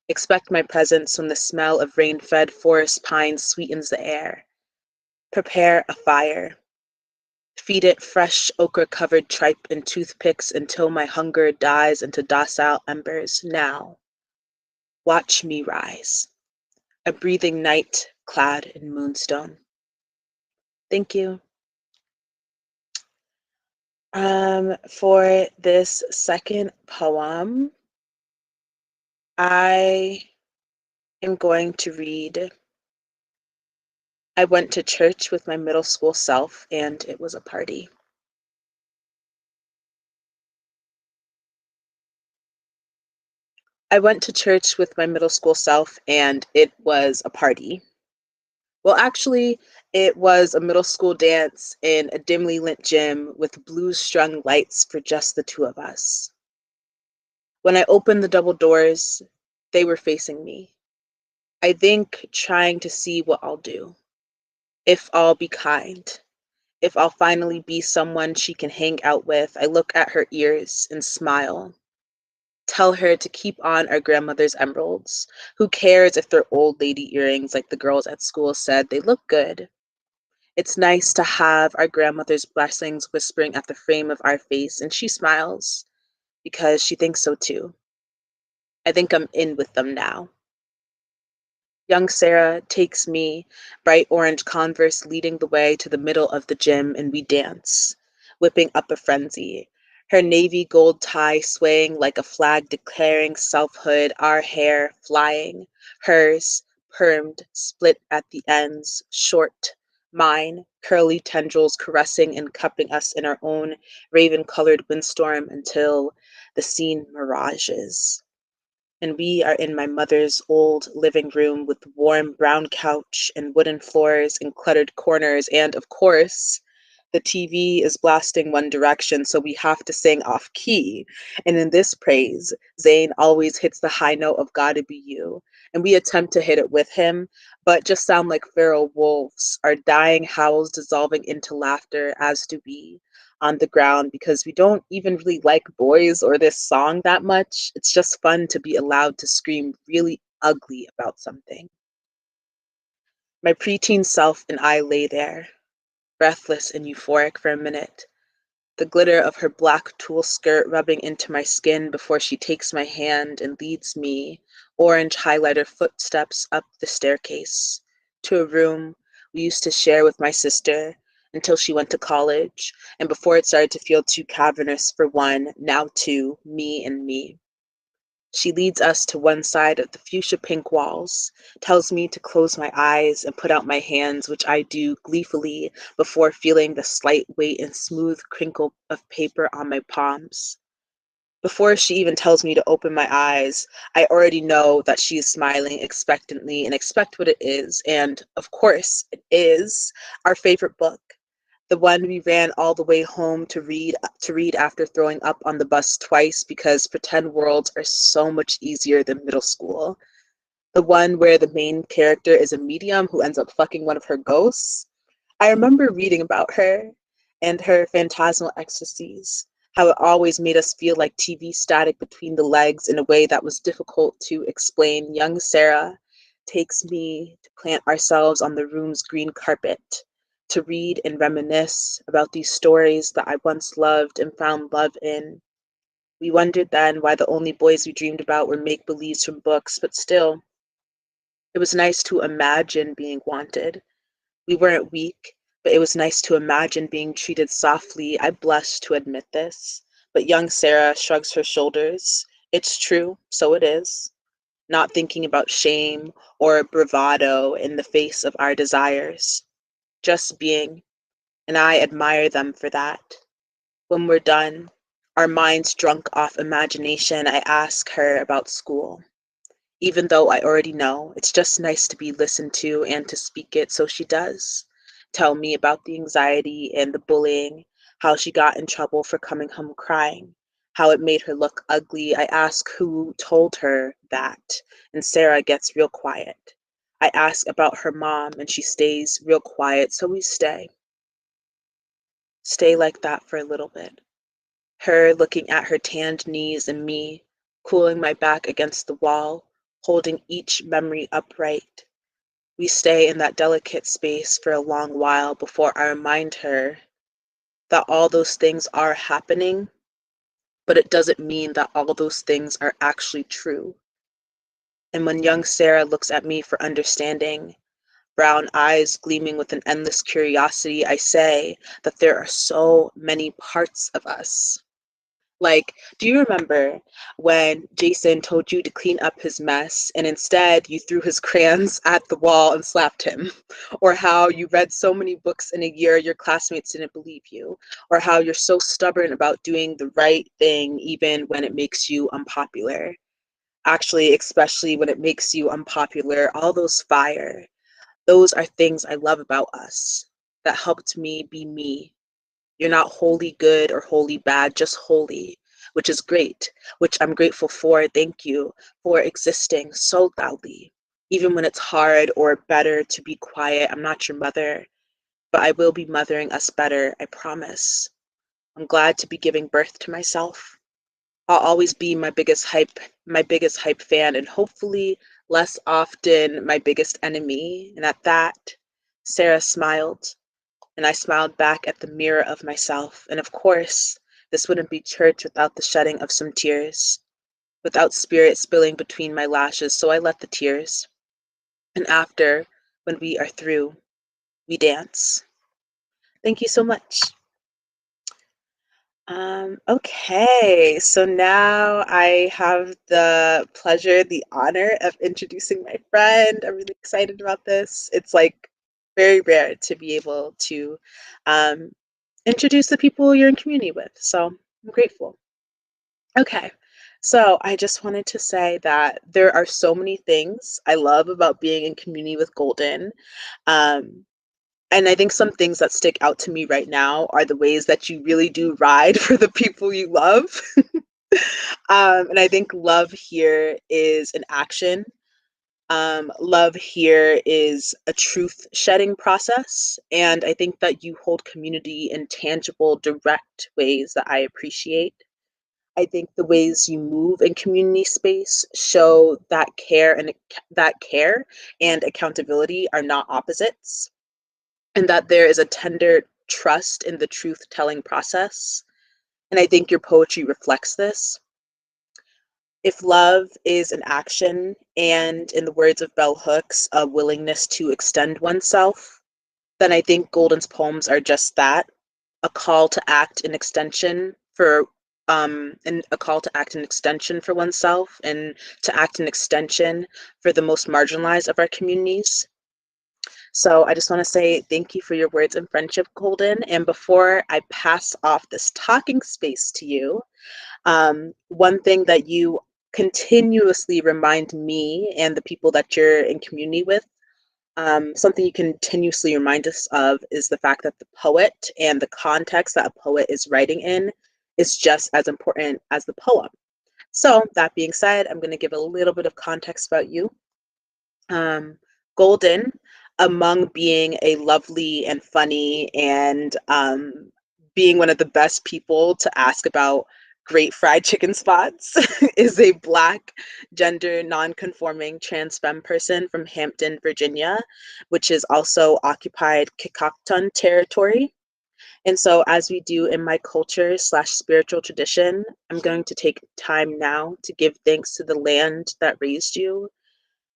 Expect my presence when the smell of rain-fed forest pines sweetens the air. Prepare a fire. Feed it fresh ochre-covered tripe and toothpicks until my hunger dies into docile embers. Now, watch me rise, a breathing night clad in moonstone. Thank you. For this second poem, I am going to read I went to church with my middle school self, and it was a party. I went to church with my middle school self, and it was a party. Well, actually, it was a middle school dance in a dimly lit gym with blue-strung lights for just the 2 of us. When I opened the double doors, they were facing me. I think trying to see what I'll do. If I'll be kind. If I'll finally be someone she can hang out with. I look at her ears and smile. Tell her to keep on our grandmother's emeralds. Who cares if they're old lady earrings like the girls at school said? They look good. It's nice to have our grandmother's blessings whispering at the frame of our face, and she smiles because she thinks so too. I think I'm in with them now. Young Sarah takes me, bright orange Converse leading the way to the middle of the gym, and we dance, whipping up a frenzy. Her navy gold tie swaying like a flag declaring selfhood, our hair flying, hers permed, split at the ends, short, mine, curly tendrils caressing and cupping us in our own raven-colored windstorm until the scene mirages. And we are in my mother's old living room with warm brown couch and wooden floors and cluttered corners. And of course, the TV is blasting one direction, so we have to sing off key. And in this praise, Zayn always hits the high note of Gotta Be You. And we attempt to hit it with him, but just sound like feral wolves, our dying howls dissolving into laughter, as do we. on the ground because we don't even really like boys or this song that much. It's just fun to be allowed to scream really ugly about something. My preteen self and I lay there, breathless and euphoric for a minute, the glitter of her black tulle skirt rubbing into my skin before she takes my hand and leads me, orange highlighter footsteps up the staircase, to a room we used to share with my sister until she went to college, and before it started to feel too cavernous for one, now two, me and me. She leads us to one side of the fuchsia pink walls, tells me to close my eyes and put out my hands, which I do gleefully before feeling the slight weight and smooth crinkle of paper on my palms. Before she even tells me to open my eyes, I already know that she is smiling expectantly and expect what it is. And of course, it is our favorite book, the one we ran all the way home to read after throwing up on the bus twice because pretend worlds are so much easier than middle school. The one where the main character is a medium who ends up fucking one of her ghosts. I remember reading about her and her phantasmal ecstasies, how it always made us feel like TV static between the legs in a way that was difficult to explain. Young Sarah takes me to plant ourselves on the room's green carpet, to read and reminisce about these stories that I once loved and found love in. We wondered then why the only boys we dreamed about were make-believes from books, but still, it was nice to imagine being wanted. We weren't weak, but it was nice to imagine being treated softly. I blush to admit this, but young Sarah shrugs her shoulders. It's true, so it is. Not thinking about shame or bravado in the face of our desires. Just being, and I admire them for that. When we're done, our minds drunk off imagination, I ask her about school. Even though I already know, it's just nice to be listened to and to speak it, so she does. Tell me about the anxiety and the bullying, how she got in trouble for coming home crying, how it made her look ugly. I ask who told her that, and Sarah gets real quiet. I ask about her mom, and she stays real quiet, so we stay. Stay like that for a little bit. Her looking at her tanned knees and me, cooling my back against the wall, holding each memory upright. We stay in that delicate space for a long while before I remind her that all those things are happening, but it doesn't mean that all those things are actually true. And when young Sarah looks at me for understanding, brown eyes gleaming with an endless curiosity, I say that there are so many parts of us. Like, do you remember when Jason told you to clean up his mess and instead you threw his crayons at the wall and slapped him? Or how you read so many books in a year your classmates didn't believe you? Or how you're so stubborn about doing the right thing even when it makes you unpopular? Actually, especially when it makes you unpopular, all those fire, those are things I love about us that helped me be me. You're not wholly good or wholly bad, just holy, which is great, which I'm grateful for. Thank you for existing so loudly. Even when it's hard or better to be quiet, I'm not your mother, but I will be mothering us better, I promise. I'm glad to be giving birth to myself. I'll always be my biggest hype fan, and hopefully less often my biggest enemy. And at that, Sarah smiled. And I smiled back at the mirror of myself. And of course, this wouldn't be church without the shedding of some tears, without spirit spilling between my lashes. So I let the tears. And after, when we are through, we dance. Thank you so much. Okay, so now I have the pleasure, the honor of introducing my friend. I'm really excited about this. It's like very rare to be able to introduce the people you're in community with. So I'm grateful. Okay, so I just wanted to say that there are so many things I love about being in community with Golden. Um, and I think some things that stick out to me right now are the ways that you really do ride for the people you love. And I think love here is an action. Love here is a truth shedding process, and I think that you hold community in tangible, direct ways that I appreciate. I think the ways you move in community space show that care and accountability are not opposites, and that there is a tender trust in the truth telling process. And I think your poetry reflects this. If love is an action, and in the words of Bell Hooks, a willingness to extend oneself, then I think Golden's poems are just that, a call to act in extension for and a call to act in extension for oneself and to act in extension for the most marginalized of our communities. So I just want to say thank you for your words and friendship, Golden. And before I pass off this talking space to you, one thing that you continuously remind me and the people that you're in community with, something you continuously remind us of is the fact that the poet and the context that a poet is writing in is just as important as the poem. So that being said, I'm going to give a little bit of context about you. Golden, among being a lovely and funny and being one of the best people to ask about great fried chicken spots, is a Black, gender non-conforming trans femme person from Hampton, Virginia, which is also occupied Kikokton territory. And so, as we do in my culture / spiritual tradition, I'm going to take time now to give thanks to the land that raised you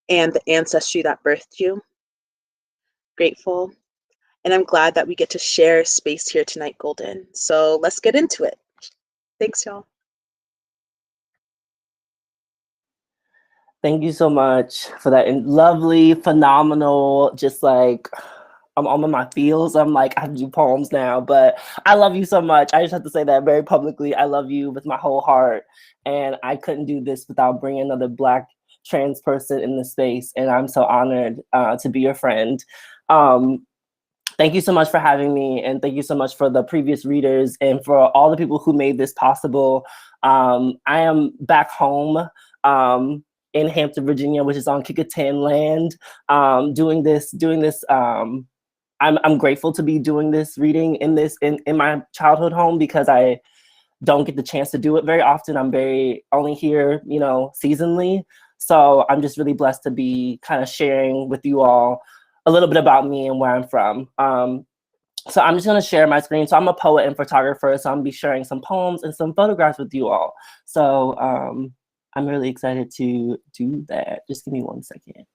and the ancestry that birthed you. Grateful. And I'm glad that we get to share space here tonight, Golden. So let's get into it. Thanks, y'all. Thank you so much for that lovely, phenomenal, just like, I'm on my feels. I'm like, I have to do poems now, but I love you so much. I just have to say that very publicly. I love you with my whole heart. And I couldn't do this without bringing another Black trans person in the space. And I'm so honored to be your friend. Thank you so much for having me. And thank you so much for the previous readers and for all the people who made this possible. I am back home in Hampton, Virginia, which is on Kikkotan land, doing this. I'm grateful to be doing this reading in my childhood home because I don't get the chance to do it very often. I'm only here, seasonally. So I'm just really blessed to be kind of sharing with you all a little bit about me and where I'm from. So I'm just gonna share my screen. So I'm a poet and photographer, so I'm gonna be sharing some poems and some photographs with you all. So I'm really excited to do that. Just give me 1 second.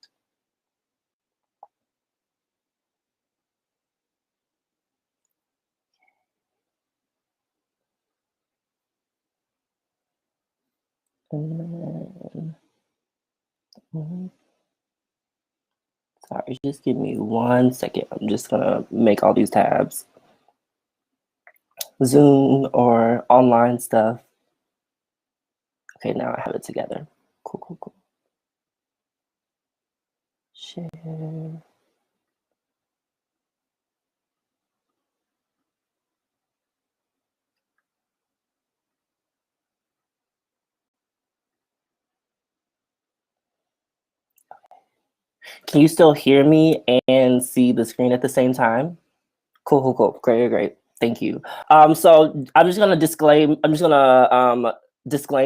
Sorry, just give me 1 second. I'm just gonna make all these tabs. Zoom or online stuff. Okay, now I have it together. Cool. Share. Can you still hear me and see the screen at the same time? Cool. Great. Thank you. So I'm just gonna disclaim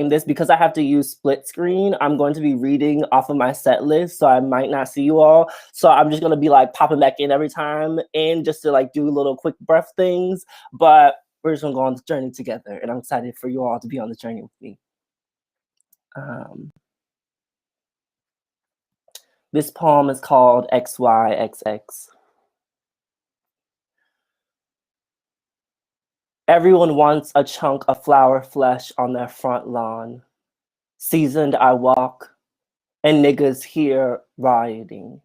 this because I have to use split screen. I'm going to be reading off of my set list, so I might not see you all. So I'm just gonna be like popping back in every time and just to like do little quick breath things. But we're just gonna go on this journey together, and I'm excited for you all to be on this journey with me. This poem is called XYXX. Everyone wants a chunk of flower flesh on their front lawn. Seasoned I walk, and niggas here rioting.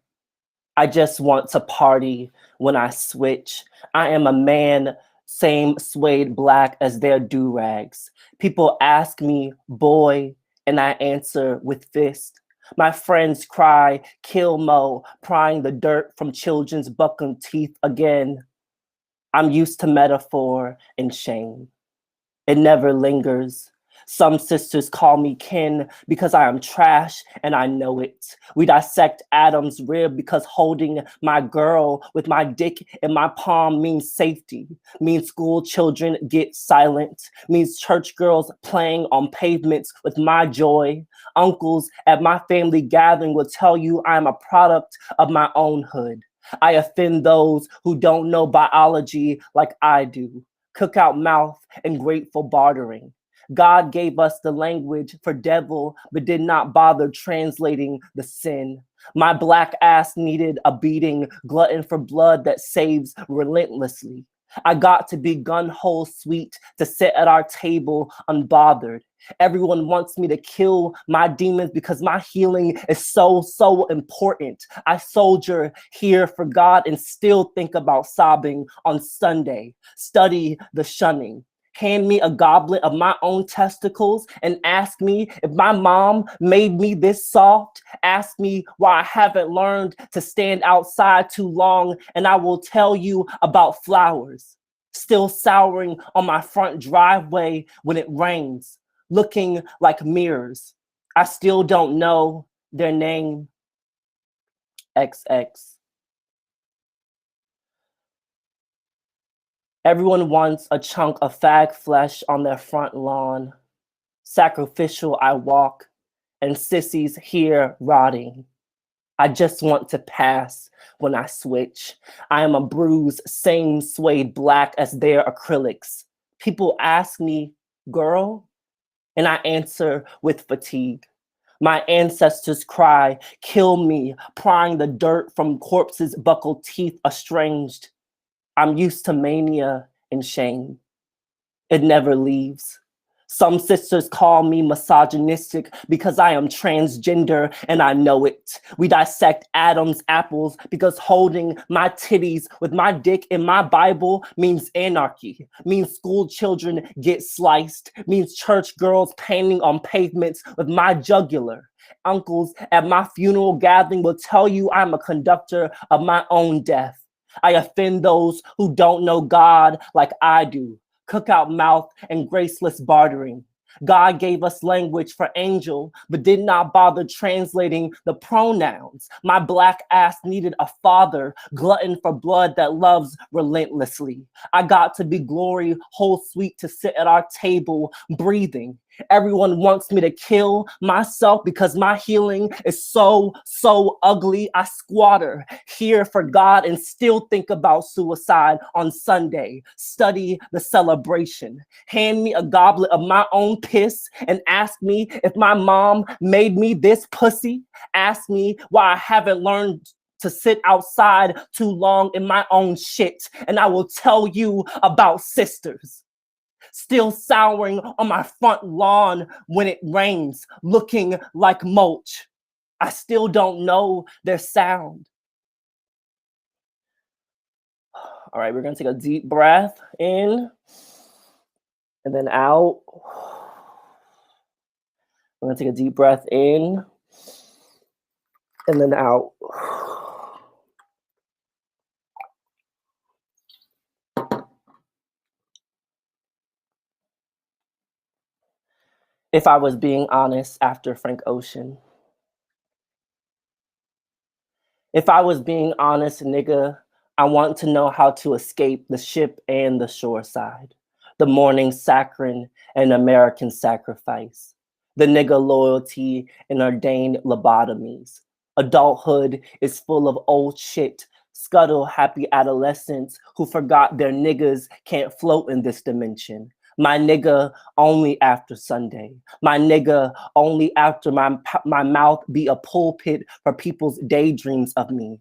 I just want to party when I switch. I am a man, same suede black as their do-rags. People ask me, boy, and I answer with fist. My friends cry, kill Mo, prying the dirt from children's buckled teeth again. I'm used to metaphor and shame. It never lingers. Some sisters call me kin because I am trash and I know it. We dissect Adam's rib because holding my girl with my dick in my palm means safety, means school children get silent, means church girls playing on pavements with my joy. Uncles at my family gathering will tell you I'm a product of my own hood. I offend those who don't know biology like I do. Cookout mouth and grateful bartering. God gave us the language for devil, but did not bother translating the sin. My black ass needed a beating, glutton for blood that saves relentlessly. I got to be gun-ho sweet to sit at our table unbothered. Everyone wants me to kill my demons because my healing is so, so important. I soldier here for God and still think about sobbing on Sunday. Study the shunning. Hand me a goblet of my own testicles and ask me if my mom made me this soft. Ask me why I haven't learned to stand outside too long, and I will tell you about flowers still souring on my front driveway when it rains, looking like mirrors. I still don't know their name. XX. Everyone wants a chunk of fag flesh on their front lawn. Sacrificial I walk, and sissies here rotting. I just want to pass when I switch. I am a bruised, same suede black as their acrylics. People ask me, girl, and I answer with fatigue. My ancestors cry, kill me, prying the dirt from corpses' buckled teeth estranged. I'm used to mania and shame. It never leaves. Some sisters call me misogynistic because I am transgender and I know it. We dissect Adam's apples because holding my titties with my dick in my Bible means anarchy, means school children get sliced, means church girls painting on pavements with my jugular. Uncles at my funeral gathering will tell you I'm a conductor of my own death. I offend those who don't know God like I do. Cookout mouth and graceless bartering. God gave us language for angel, but did not bother translating the pronouns. My black ass needed a father, glutton for blood that loves relentlessly. I got to be glory, whole sweet to sit at our table, breathing. Everyone wants me to kill myself because my healing is so, so ugly. I squatter here for God and still think about suicide on Sunday. Study the celebration. Hand me a goblet of my own piss and ask me if my mom made me this pussy. Ask me why I haven't learned to sit outside too long in my own shit. And I will tell you about sisters. Still souring on my front lawn when it rains, looking like mulch. I still don't know their sound. All right, we're gonna take a deep breath in and then out. We're gonna take a deep breath in and then out. If I was being honest after Frank Ocean. If I was being honest, nigga, I want to know how to escape the ship and the shore side, the morning saccharine and American sacrifice, the nigga loyalty and ordained lobotomies. Adulthood is full of old shit, scuttle happy adolescents who forgot their niggas can't float in this dimension. My nigga only after Sunday. My nigga only after my mouth be a pulpit for people's daydreams of me.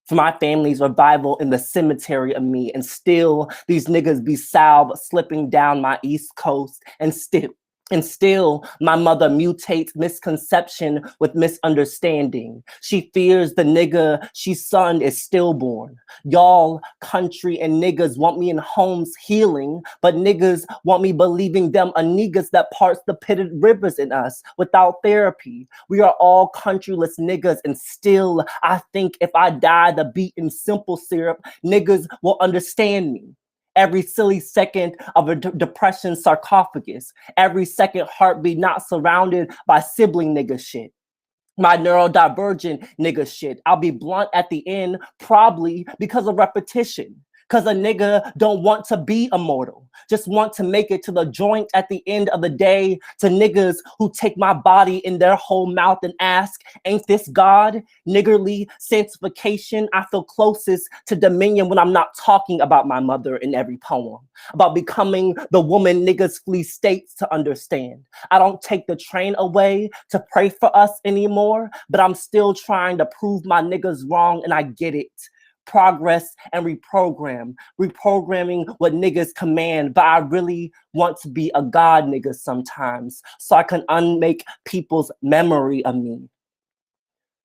For my family's revival in the cemetery of me. And still, these niggas be salve slipping down my East Coast and still, my mother mutates misconception with misunderstanding. She fears the nigga she's son is stillborn. Y'all, country and niggas want me in homes healing, but niggas want me believing them a niggas that parts the pitted rivers in us without therapy. We are all countryless niggas, and still, I think if I die the beat in simple syrup, niggas will understand me. every silly second of a depression sarcophagus, every second heartbeat not surrounded by sibling nigga shit. My neurodivergent nigga shit. I'll be blunt at the end, probably because of repetition. Cause a nigga don't want to be immortal, just want to make it to the joint at the end of the day. To niggas who take my body in their whole mouth and ask, ain't this God? Niggerly sanctification, I feel closest to dominion when I'm not talking about my mother in every poem. About becoming the woman niggas flee states to understand. I don't take the train away to pray for us anymore, but I'm still trying to prove my niggas wrong, and I get it. Progress and reprogramming what niggas command, but I really want to be a God nigga sometimes so I can unmake people's memory of me.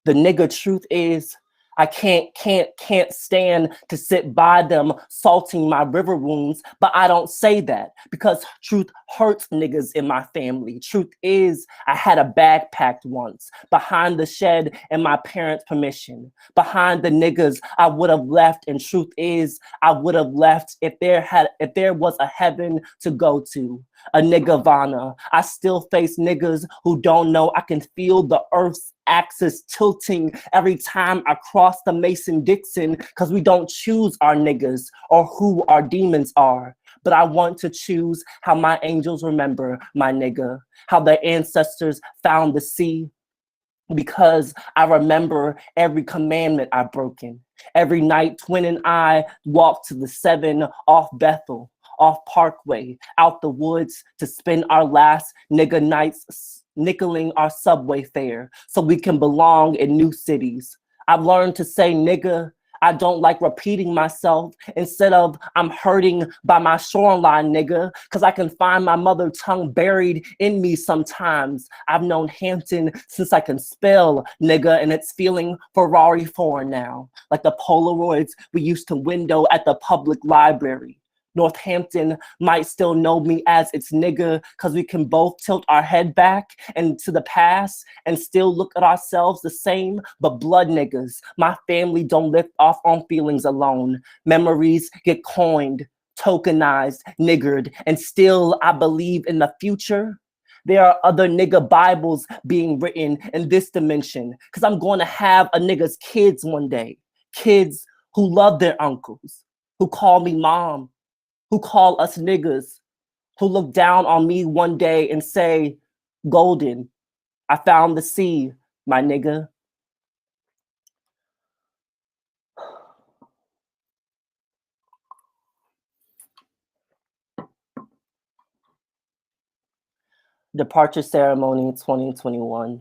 The nigga truth is, I can't stand to sit by them salting my river wounds, but I don't say that because truth hurts niggas in my family. Truth is, I had a bag packed once behind the shed and my parents' permission. Behind the niggas I would have left, and truth is, I would have left if there was a heaven to go to. A nigga-vana. I still face niggas who don't know I can feel the earth's axis tilting every time I cross the Mason-Dixon, because we don't choose our niggas or who our demons are. But I want to choose how my angels remember my nigga, how their ancestors found the sea, because I remember every commandment I've broken. Every night, Twin and I walked to the 7 off Bethel, off Parkway, out the woods to spend our last nigga nights nickeling our subway fare so we can belong in new cities. I've learned to say nigga. I don't like repeating myself. Instead of I'm hurting by my shoreline, nigga, because I can find my mother tongue buried in me sometimes. I've known Hampton since I can spell, nigga, and it's feeling Ferrari 4 now, like the Polaroids we used to window at the public library. Northampton might still know me as its nigga because we can both tilt our head back and to the past and still look at ourselves the same, but blood niggas. My family don't lift off on feelings alone. Memories get coined, tokenized, niggered, and still I believe in the future. There are other nigga Bibles being written in this dimension because I'm going to have a nigga's kids one day. Kids who love their uncles, who call me mom, who call us niggas, who look down on me one day and say, Golden, I found the sea, my nigga. Departure Ceremony 2021.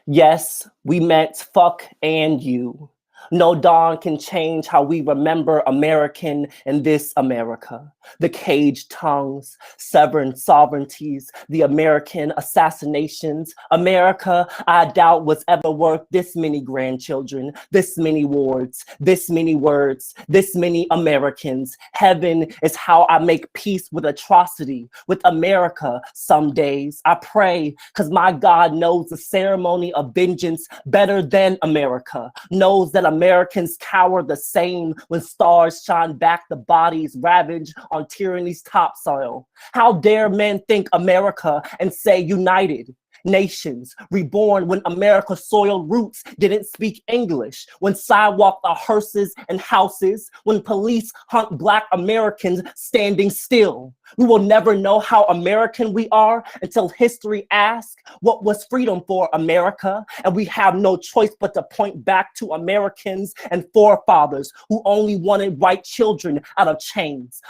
Yes, we meant fuck and you. No dawn can change how we remember American in this America. The caged tongues, severed sovereignties, the American assassinations. America, I doubt was ever worth this many grandchildren, this many wards, this many words, this many Americans. Heaven is how I make peace with atrocity, with America some days. I pray, because my God knows the ceremony of vengeance better than America, knows that Americans cower the same when stars shine back the bodies ravaged on tyranny's topsoil. How dare men think America and say united? Nations reborn when America's soil roots didn't speak English, when sidewalks are hearses and houses, when police hunt Black Americans standing still. We will never know how American we are until history asks, what was freedom for America? And we have no choice but to point back to Americans and forefathers who only wanted white children out of chains.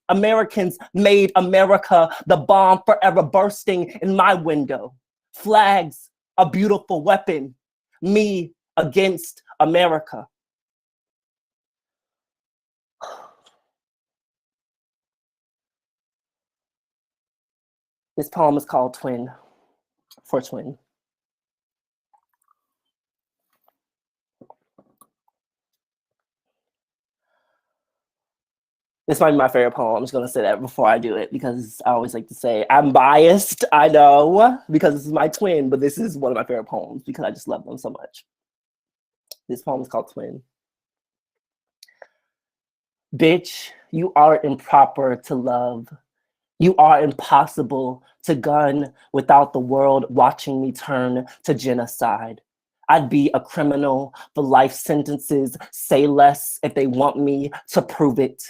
Americans made America, the bomb forever bursting in my window. Flags, a beautiful weapon. Me against America. This poem is called Twin, for Twin. This might be my favorite poem. I'm just gonna say that before I do it because I always like to say I'm biased, I know, because this is my twin, but this is one of my favorite poems because I just love them so much. This poem is called Twin. Bitch, you are improper to love. You are impossible to gun without the world watching me turn to genocide. I'd be a criminal for life sentences, say less if they want me to prove it.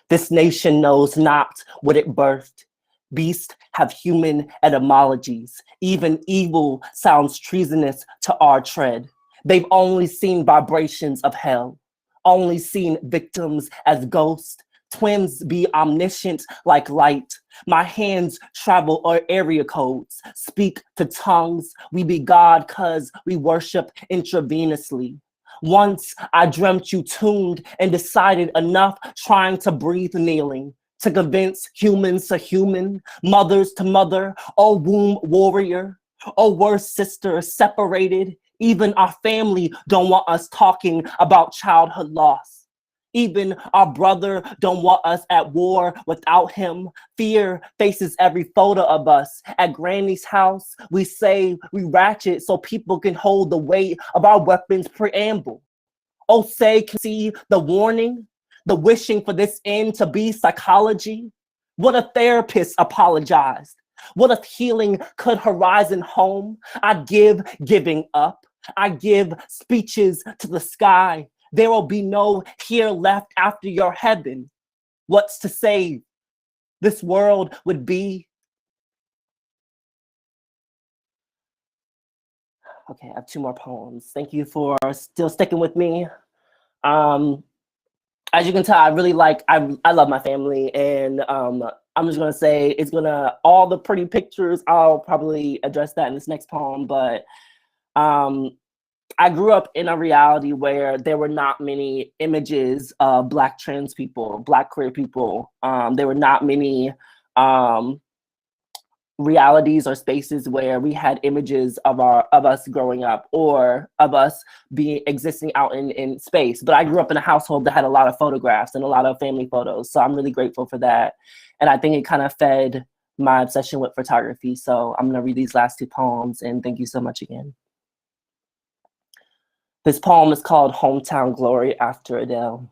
This nation knows not what it birthed. Beasts have human etymologies. Even evil sounds treasonous to our tread. They've only seen vibrations of hell, only seen victims as ghosts. Twins be omniscient like light. My hands travel area codes, speak to tongues. We be God cause we worship intravenously. Once I dreamt you tuned and decided enough trying to breathe kneeling, to convince humans to human, mothers to mother, oh womb warrior, oh worse sister separated. Even our family don't want us talking about childhood loss. Even our brother don't want us at war without him. Fear faces every photo of us. At Granny's house, we say we ratchet so people can hold the weight of our weapons preamble. Oh, say, can see the warning, the wishing for this end to be psychology. What if therapists apologized? What if healing could horizon home? I'd give giving up. I give speeches to the sky. There will be no here left after your heaven. What's to save? This world would be. Okay, I have 2 more poems. Thank you for still sticking with me. As you can tell, I really I love my family, and I'm just gonna say all the pretty pictures, I'll probably address that in this next poem, but I grew up in a reality where there were not many images of Black trans people, Black queer people. There were not many realities or spaces where we had images of us growing up or of us existing out in space. But I grew up in a household that had a lot of photographs and a lot of family photos. So I'm really grateful for that. And I think it kind of fed my obsession with photography. So I'm gonna read these last 2 poems, and thank you so much again. This poem is called Hometown Glory after Adele.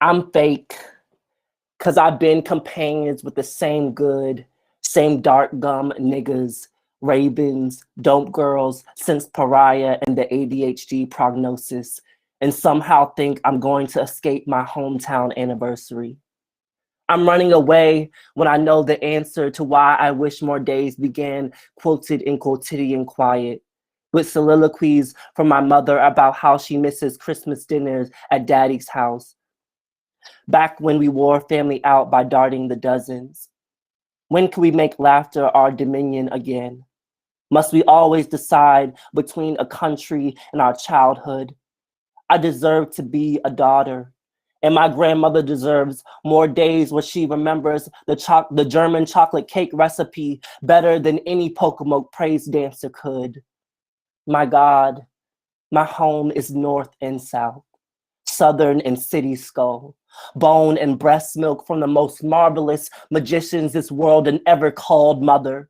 I'm fake, cause I've been companions with the same good, same dark gum niggas, ravens, dope girls, since Pariah and the ADHD prognosis, and somehow think I'm going to escape my hometown anniversary. I'm running away when I know the answer to why I wish more days began quoted in quotidian quiet, with soliloquies from my mother about how she misses Christmas dinners at Daddy's house, back when we wore family out by darting the dozens. When can we make laughter our dominion again? Must we always decide between a country and our childhood? I deserve to be a daughter, and my grandmother deserves more days where she remembers the German chocolate cake recipe better than any Pocomoke praise dancer could. My God, my home is North and South, Southern and City Skull, bone and breast milk from the most marvelous magicians this world and ever called mother.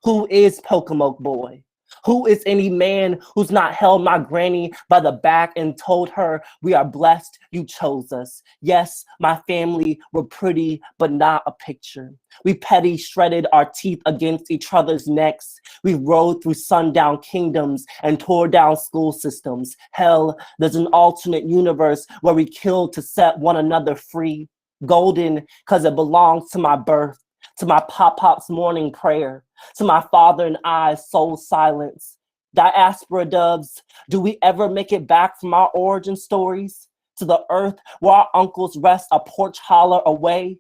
Who is Pocomoke boy? Who is any man who's not held my granny by the back and told her, we are blessed, you chose us. Yes, my family were pretty, but not a picture. We petty shredded our teeth against each other's necks. We rode through sundown kingdoms and tore down school systems. Hell, there's an alternate universe where we killed to set one another free. Golden, cause it belongs to my birth, to my pop-pop's morning prayer, to my father and I's soul silence. Diaspora doves, do we ever make it back from our origin stories? To the earth where our uncles rest a porch holler away?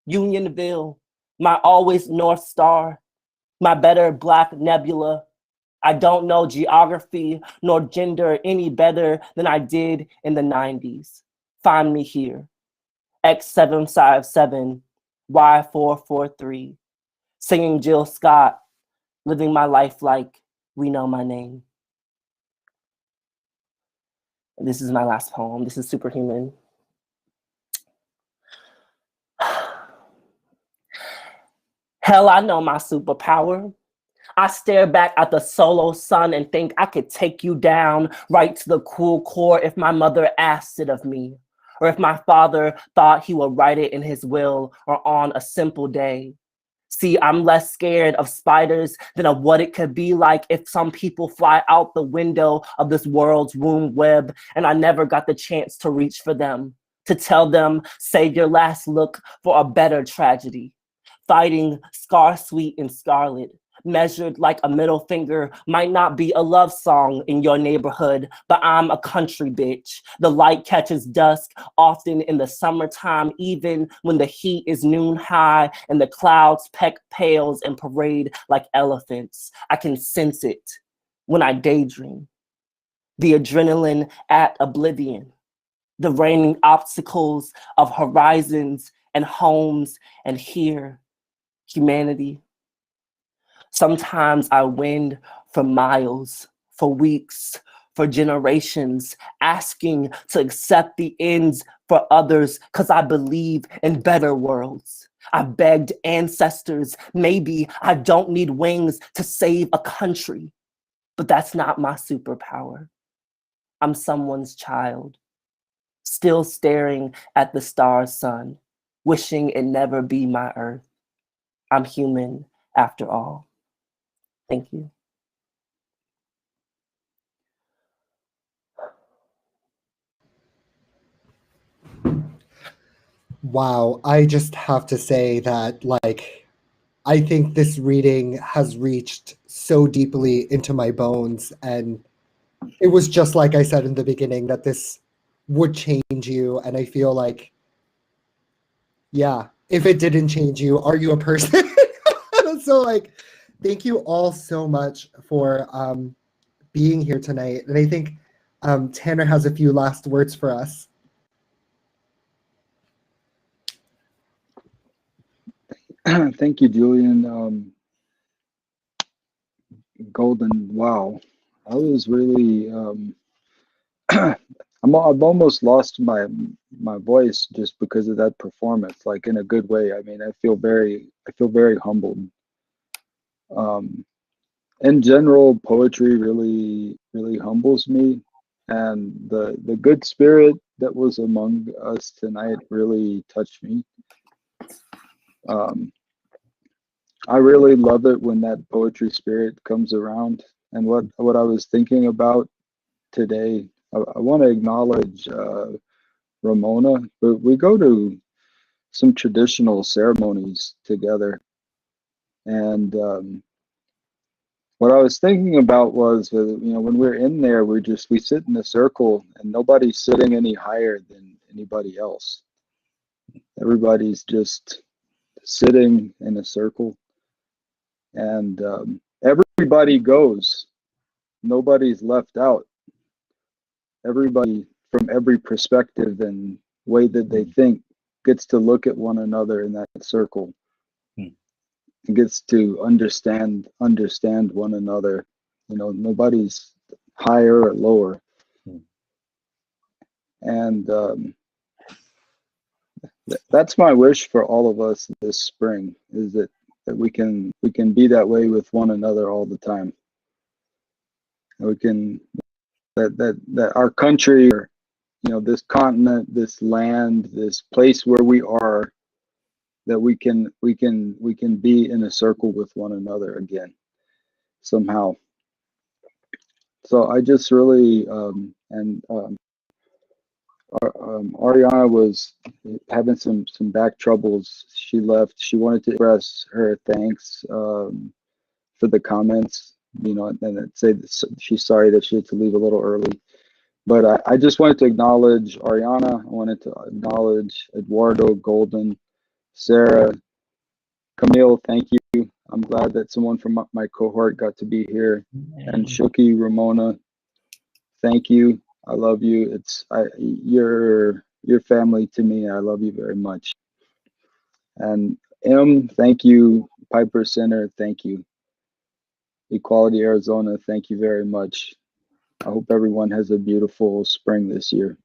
Unionville, my always North Star, my better Black nebula. I don't know geography nor gender any better than I did in the 90s. Find me here, X757, Y443, singing Jill Scott, living my life like we know my name. And this is my last poem. This is Superhuman. Hell, I know my superpower. I stare back at the solo sun and think I could take you down right to the cool core if my mother asked it of me, or if my father thought he would write it in his will or on a simple day. See, I'm less scared of spiders than of what it could be like if some people fly out the window of this world's womb web and I never got the chance to reach for them, to tell them, save your last look for a better tragedy. Fighting scar sweet and scarlet, measured like a middle finger, might not be a love song in your neighborhood, but I'm a country bitch. The light catches dusk, often in the summertime, even when the heat is noon high and the clouds peck pails and parade like elephants. I can sense it when I daydream. The adrenaline at oblivion, the raining obstacles of horizons and homes, and here, humanity. Sometimes I wend for miles, for weeks, for generations, asking to accept the ends for others because I believe in better worlds. I begged ancestors, maybe I don't need wings to save a country, but that's not my superpower. I'm someone's child, still staring at the star's sun, wishing it never be my earth. I'm human after all. Thank you. Wow, I just have to say that, like, I think this reading has reached so deeply into my bones. And it was just like I said in the beginning that this would change you. And I feel like, yeah, if it didn't change you, are you a person? So, like, thank you all so much for being here tonight. And I think Tanner has a few last words for us. Thank you, Julian. Golden, wow. I was really, I've almost lost my voice just because of that performance, like in a good way. I mean, I feel very humbled. In general, poetry really humbles me, and the good spirit that was among us tonight really touched me. Um, I really love it when that poetry spirit comes around. And what I was thinking about today, I want to acknowledge Ramona. But we go to some traditional ceremonies together, and what I was thinking about was, when we're in there, we sit in a circle, and nobody's sitting any higher than anybody else. Everybody's just sitting in a circle, and everybody goes. Nobody's left out. Everybody from every perspective and way that they think gets to look at one another in that circle and gets to understand one another. Nobody's higher or lower. And that's my wish for all of us this spring, is that we can be that way with one another all the time. We can that our country, or this continent, this land, this place where we are, that we can be in a circle with one another again somehow. So I just really Ariana was having some back troubles. She left. She wanted to express her thanks for the comments, and say that she's sorry that she had to leave a little early. But I just wanted to acknowledge Ariana. I wanted to acknowledge Eduardo, Golden, Sarah, Camille. Thank you. I'm glad that someone from my cohort got to be here. And Shuki, Ramona, thank you. I love you. You're family to me. I love you very much. And thank you. Piper Center, thank you. Equality Arizona, thank you very much. I hope everyone has a beautiful spring this year.